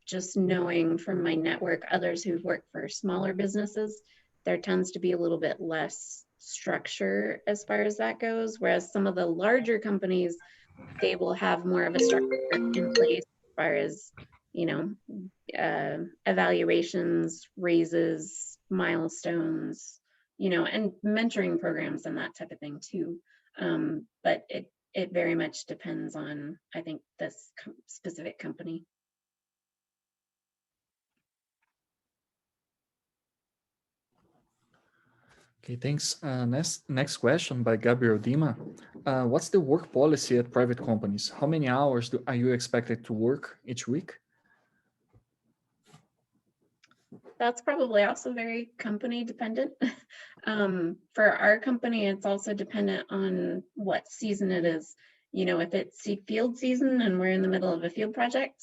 Just knowing from my network, others who've worked for smaller businesses, there tends to be a little bit less structure as far as that goes. Whereas some of the larger companies, they will have more of a structure in place as far as, evaluations, raises, milestones, and mentoring programs and that type of thing too. But it very much depends on, I think, this specific company. Okay, thanks. Next question by Gabriel Dima. What's the work policy at private companies? How many hours are you expected to work each week? That's probably also very company dependent. For our company, it's also dependent on what season it is. If it's field season and we're in the middle of a field project,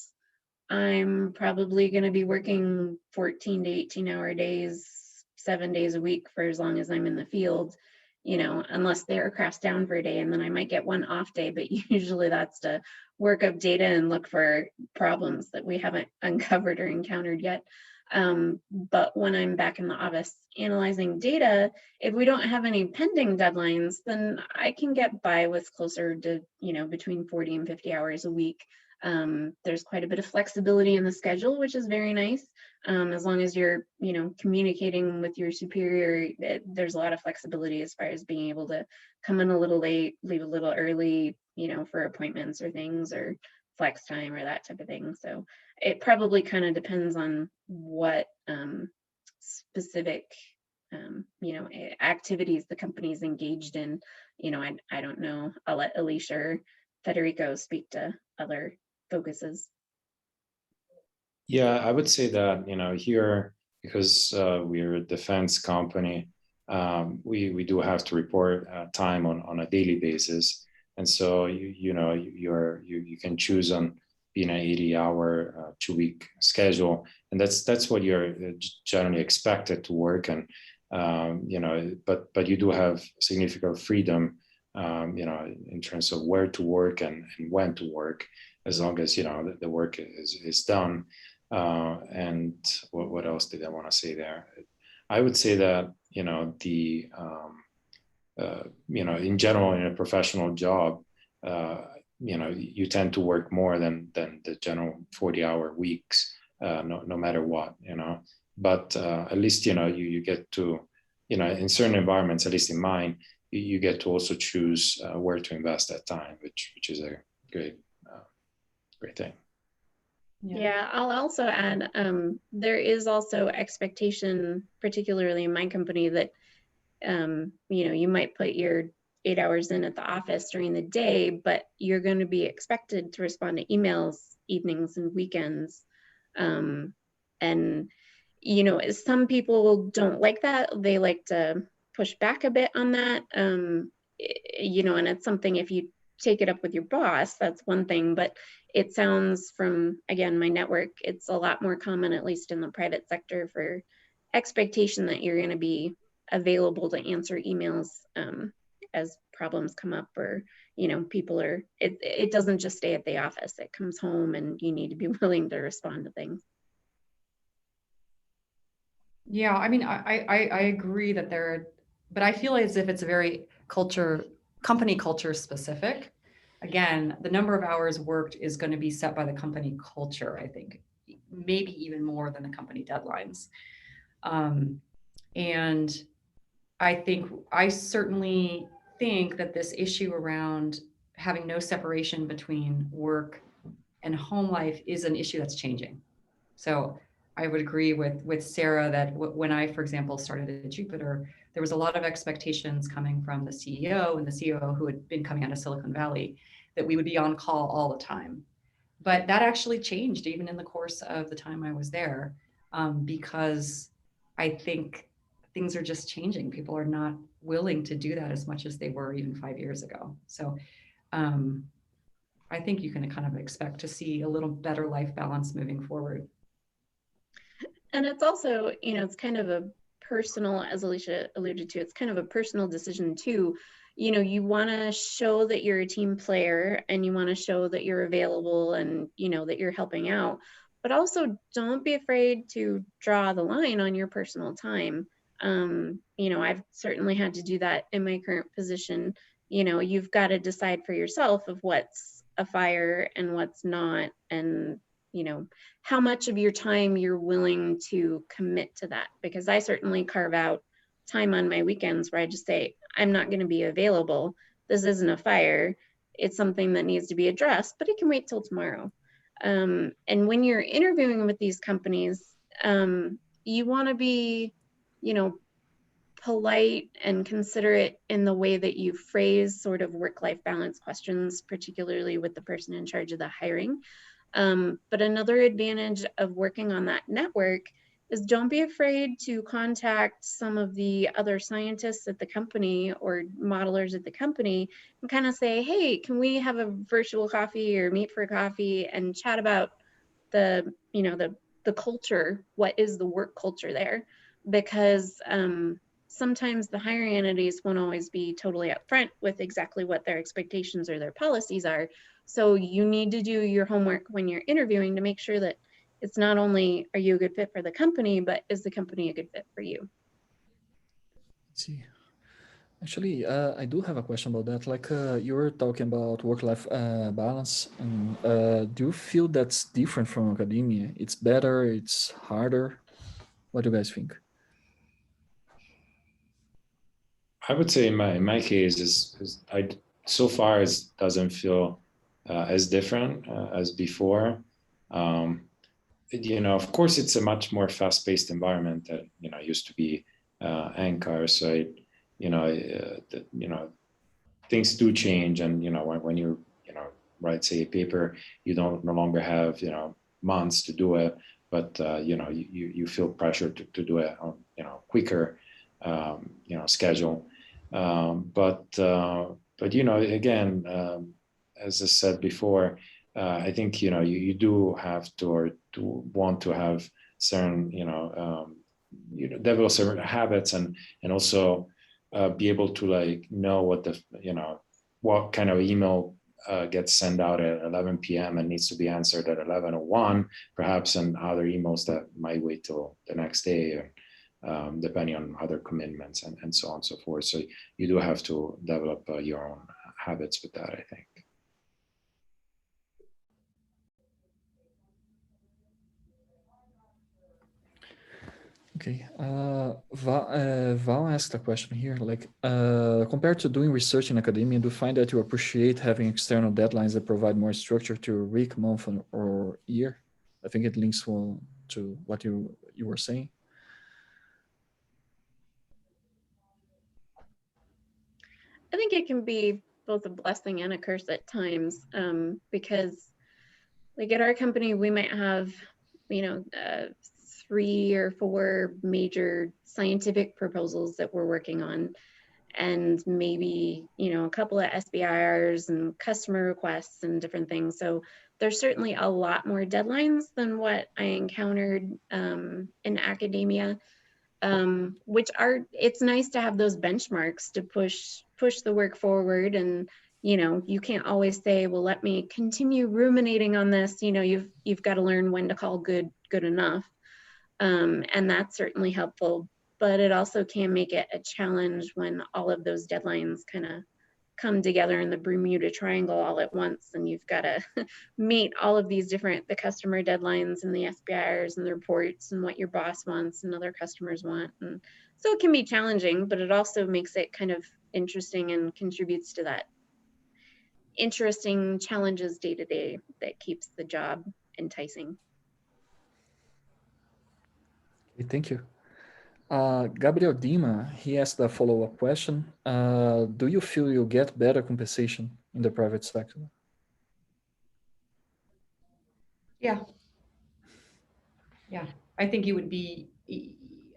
I'm probably going to be working 14 to 18 hour days, 7 days a week for as long as I'm in the field, you know, unless the aircraft's down for a day, and then I might get one off day, but usually that's to work up data and look for problems that we haven't uncovered or encountered yet. But when I'm back in the office analyzing data, if we don't have any pending deadlines, then I can get by with closer to, you know, between 40 and 50 hours a week. There's quite a bit of flexibility in the schedule, which is very nice. As long as you're, you know, communicating with your superior, there's a lot of flexibility as far as being able to come in a little late, leave a little early, you know, for appointments or things, or flex time or that type of thing. So it probably kind of depends on what specific, you know, activities the company's engaged in. You know, I don't know. I'll let Alicia or Federico speak to other focuses. Yeah, I would say that, you know, here, because we're a defense company, we do have to report time on a daily basis. And so, you know, you can choose on being an 80-hour 2-week schedule. And that's what you're generally expected to work. And, you know, but you do have significant freedom, you know, in terms of where to work and when to work, as long as, you know, the work is done. And what else did I want to say there? I would say that, you know, the, you know, in general, in a professional job, you know, you tend to work more than the general 40-hour weeks, no matter what, you know. But at least, you know, you get to, you know, in certain environments, at least in mine, you get to also choose where to invest that time, which is a great thing. Yeah, I'll also add, there is also expectation, particularly in my company, that, you know, you might put your 8 hours in at the office during the day, but you're going to be expected to respond to emails evenings and weekends. And, you know, some people don't like that. They like to push back a bit on that. You know, and it's something, if you take it up with your boss, that's one thing, but it sounds from, again, my network, it's a lot more common, at least in the private sector, for expectation that you're going to be available to answer emails as problems come up, or, you know, people are, it doesn't just stay at the office, it comes home and you need to be willing to respond to things. Yeah, I mean, I agree that but I feel as if it's a very company culture specific. Again, the number of hours worked is going to be set by the company culture, I think, maybe even more than the company deadlines. And I certainly think that this issue around having no separation between work and home life is an issue that's changing. So I would agree with Sarah that when I, for example, started at Jupiter, there was a lot of expectations coming from the CEO and the COO who had been coming out of Silicon Valley that we would be on call all the time. But that actually changed even in the course of the time I was there, because I think things are just changing. People are not willing to do that as much as they were even 5 years ago. So I think you can kind of expect to see a little better life balance moving forward. And it's also, you know, it's kind of a personal, as Alicia alluded to, it's kind of a personal decision too. You know, you want to show that you're a team player and you want to show that you're available and, you know, that you're helping out, but also don't be afraid to draw the line on your personal time. You know, I've certainly had to do that in my current position. You know, you've got to decide for yourself of what's a fire and what's not, and, you know, how much of your time you're willing to commit to that. Because I certainly carve out time on my weekends where I just say, I'm not going to be available. This isn't a fire. It's something that needs to be addressed, but it can wait till tomorrow. And when you're interviewing with these companies, you want to be, you know, polite and considerate in the way that you phrase sort of work-life balance questions, particularly with the person in charge of the hiring. But another advantage of working on that network is don't be afraid to contact some of the other scientists at the company or modelers at the company and kind of say, hey, can we have a virtual coffee or meet for coffee and chat about the, you know, the culture, what is the work culture there? because sometimes the hiring entities won't always be totally upfront with exactly what their expectations or their policies are. So you need to do your homework when you're interviewing to make sure that it's not only are you a good fit for the company, but is the company a good fit for you? Let's see. Actually, I do have a question about that. Like you were talking about work-life balance. And, do you feel that's different from academia? It's better, it's harder? What do you guys think? I would say in my case is I so far it doesn't feel as different as before. You know, of course, it's a much more fast-paced environment that used to be NCAR. So you know things do change, and when you write, say, a paper, you don't no longer have months to do it, but you feel pressure to do it on quicker schedule. But again, as I said before, I think you do have to, or to want to have certain develop certain habits, and also be able to like know what kind of email gets sent out at 11 p.m. and needs to be answered at 11:01, perhaps, and other emails that might wait till the next day, or depending on other commitments, and so on and so forth. So you do have to develop your own habits with that, I think. Okay, Val asked a question here, like, compared to doing research in academia, do you find that you appreciate having external deadlines that provide more structure to your week, month, or year? I think it links to what you were saying. I think it can be both a blessing and a curse at times, because like at our company, we might have, 3 or 4 major scientific proposals that we're working on, and maybe, a couple of SBIRs and customer requests and different things. So there's certainly a lot more deadlines than what I encountered in academia. Which it's nice to have those benchmarks to push the work forward. And you can't always say, well, let me continue ruminating on this. You've got to learn when to call good enough, and that's certainly helpful. But it also can make it a challenge when all of those deadlines kind of come together in the Bermuda Triangle all at once, and you've got to meet all of these different, the customer deadlines and the SBIRs and the reports and what your boss wants and other customers want. And so it can be challenging, but it also makes it kind of interesting and contributes to that interesting challenges day to day that keeps the job enticing. Okay, thank you. Gabriel Dima, he asked a follow-up question. Do you feel you get better compensation in the private sector? Yeah. I think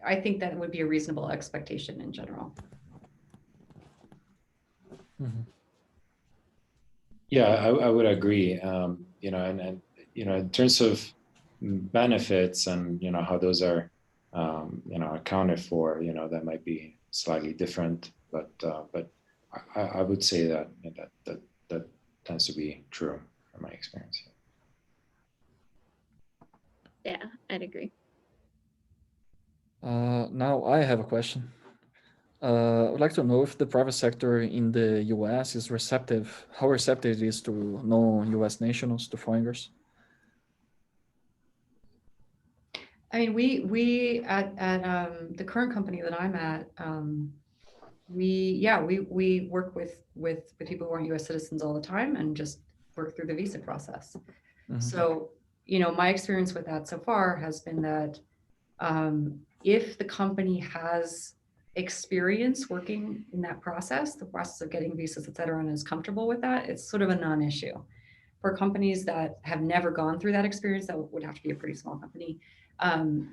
I think that would be a reasonable expectation in general. Mm-hmm. Yeah, I would agree. And in terms of benefits and how those are accounted for, that might be slightly different, but I would say that tends to be true from my experience. Yeah, I'd agree. Now I have a question. I would like to know if the private sector in the US is receptive, how receptive it is to non-US nationals, to foreigners. I mean, we at the current company that I'm at, we work with people who aren't US citizens all the time and just work through the visa process. Mm-hmm. So, my experience with that so far has been that if the company has experience working in that process, the process of getting visas, et cetera, and is comfortable with that, it's sort of a non-issue. For companies that have never gone through that experience, that would have to be a pretty small company,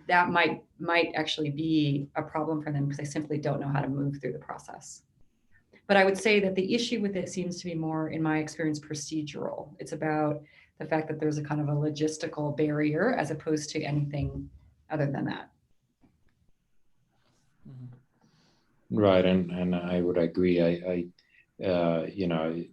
that might actually be a problem for them because they simply don't know how to move through the process. But I would say that the issue with it seems to be more, in my experience, procedural. It's about the fact that there's a kind of a logistical barrier as opposed to anything other than that. Right, and I would agree. You know,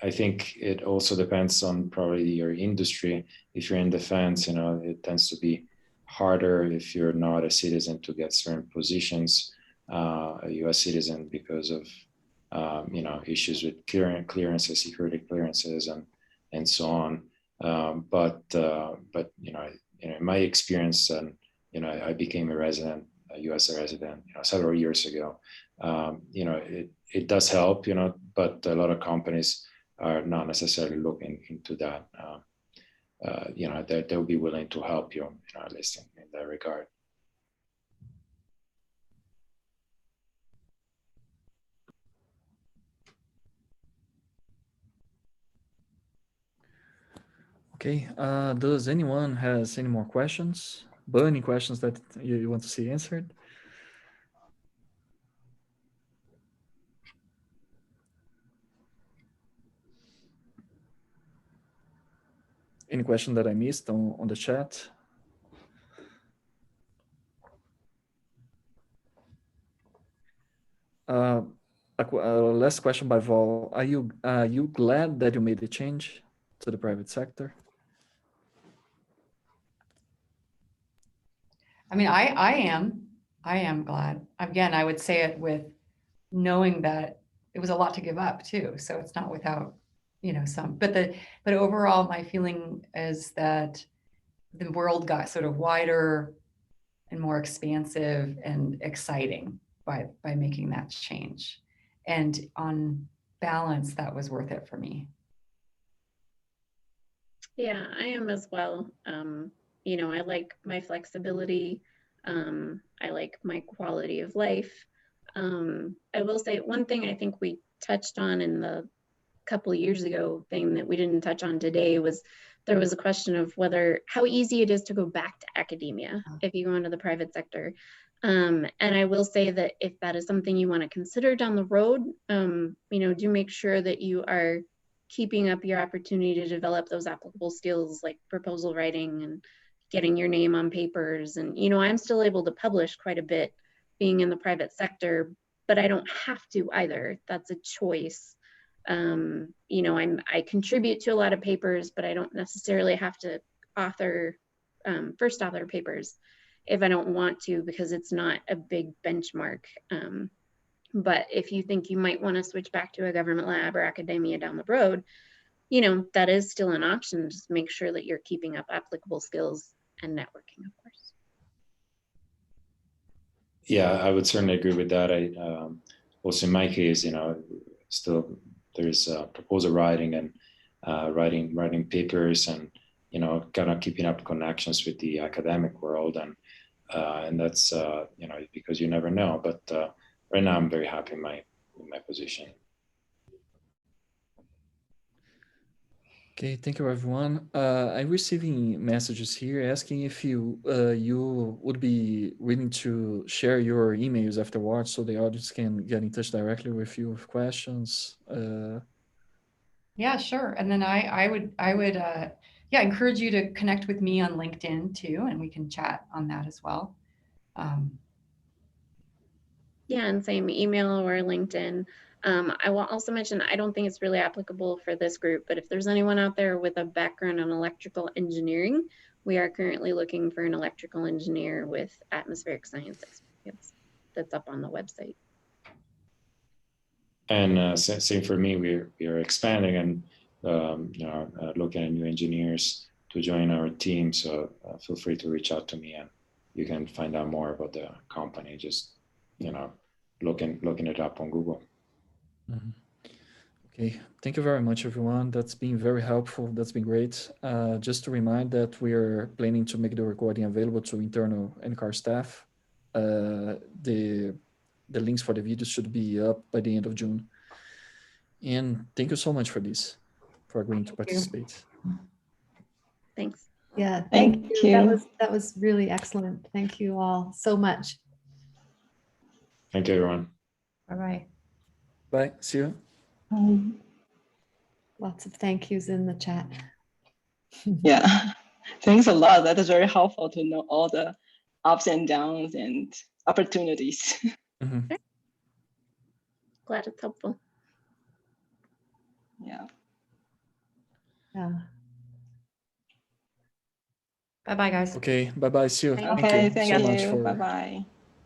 I think it also depends on probably your industry. If you're in defense, you know, it tends to be harder if you're not a citizen to get certain positions, a U.S. citizen, because of you know, issues with clearances, security clearances, and so on. But you know, in my experience, and you know, I became a resident, a U.S. resident, you know, several years ago. You know, it does help, you know, but a lot of companies are not necessarily looking into that. You know, they'll be willing to help you, you know, at least in that regard. Okay, does anyone has any more questions? Burning questions that you want to see answered? Any question that I missed on the chat? Last question by Vol. Are you glad that you made the change to the private sector? I mean, I am glad. Again, I would say it with knowing that it was a lot to give up too. So it's not without, you know, but overall, my feeling is that the world got sort of wider and more expansive and exciting by making that change. And on balance, that was worth it for me. Yeah, I am as well. You know, I like my flexibility. I like my quality of life. I will say one thing I think we touched on in the couple of years ago thing that we didn't touch on today was there was a question of how easy it is to go back to academia if you go into the private sector. And I will say that if that is something you want to consider down the road, you know, do make sure that you are keeping up your opportunity to develop those applicable skills like proposal writing and getting your name on papers. And, you know, I'm still able to publish quite a bit being in the private sector, but I don't have to either. That's a choice. You know, I contribute to a lot of papers, but I don't necessarily have to author first author papers if I don't want to, because it's not a big benchmark. But if you think you might want to switch back to a government lab or academia down the road, you know, that is still an option. Just make sure that you're keeping up applicable skills and networking, of course. Yeah, I would certainly agree with that. I also in my case, you know, still there's proposal writing and writing papers, and you know, kind of keeping up connections with the academic world, and that's you know, because you never know. But right now, I'm very happy in my position. Okay, thank you, everyone. I'm receiving messages here asking if you would be willing to share your emails afterwards so the audience can get in touch directly with you with questions. Yeah, sure. And then I would yeah, encourage you to connect with me on LinkedIn too, and we can chat on that as well. Yeah, and same email or LinkedIn. I will also mention, I don't think it's really applicable for this group, but if there's anyone out there with a background in electrical engineering, we are currently looking for an electrical engineer with atmospheric science experience. That's up on the website. And same for me, we are expanding and you know, looking at new engineers to join our team. So feel free to reach out to me, and you can find out more about the company. Just, you know, looking it up on Google. Mm-hmm. Okay, thank you very much, everyone. That's been very helpful. That's been great. Just to remind that we are planning to make the recording available to internal NCAR staff. The links for the videos should be up by the end of June. And thank you so much for this, for agreeing to participate. Thanks. Yeah, Thank you. That was really excellent. Thank you all so much. Thank you, everyone. Bye-bye. Bye, see you. Lots of thank yous in the chat. Yeah, thanks a lot. That is very helpful to know all the ups and downs and opportunities. Mhm. Glad it's helpful. Yeah. Yeah. Bye-bye, guys. Okay, bye-bye. See you. Bye. Thank Okay, you thank so you. much for Bye-bye.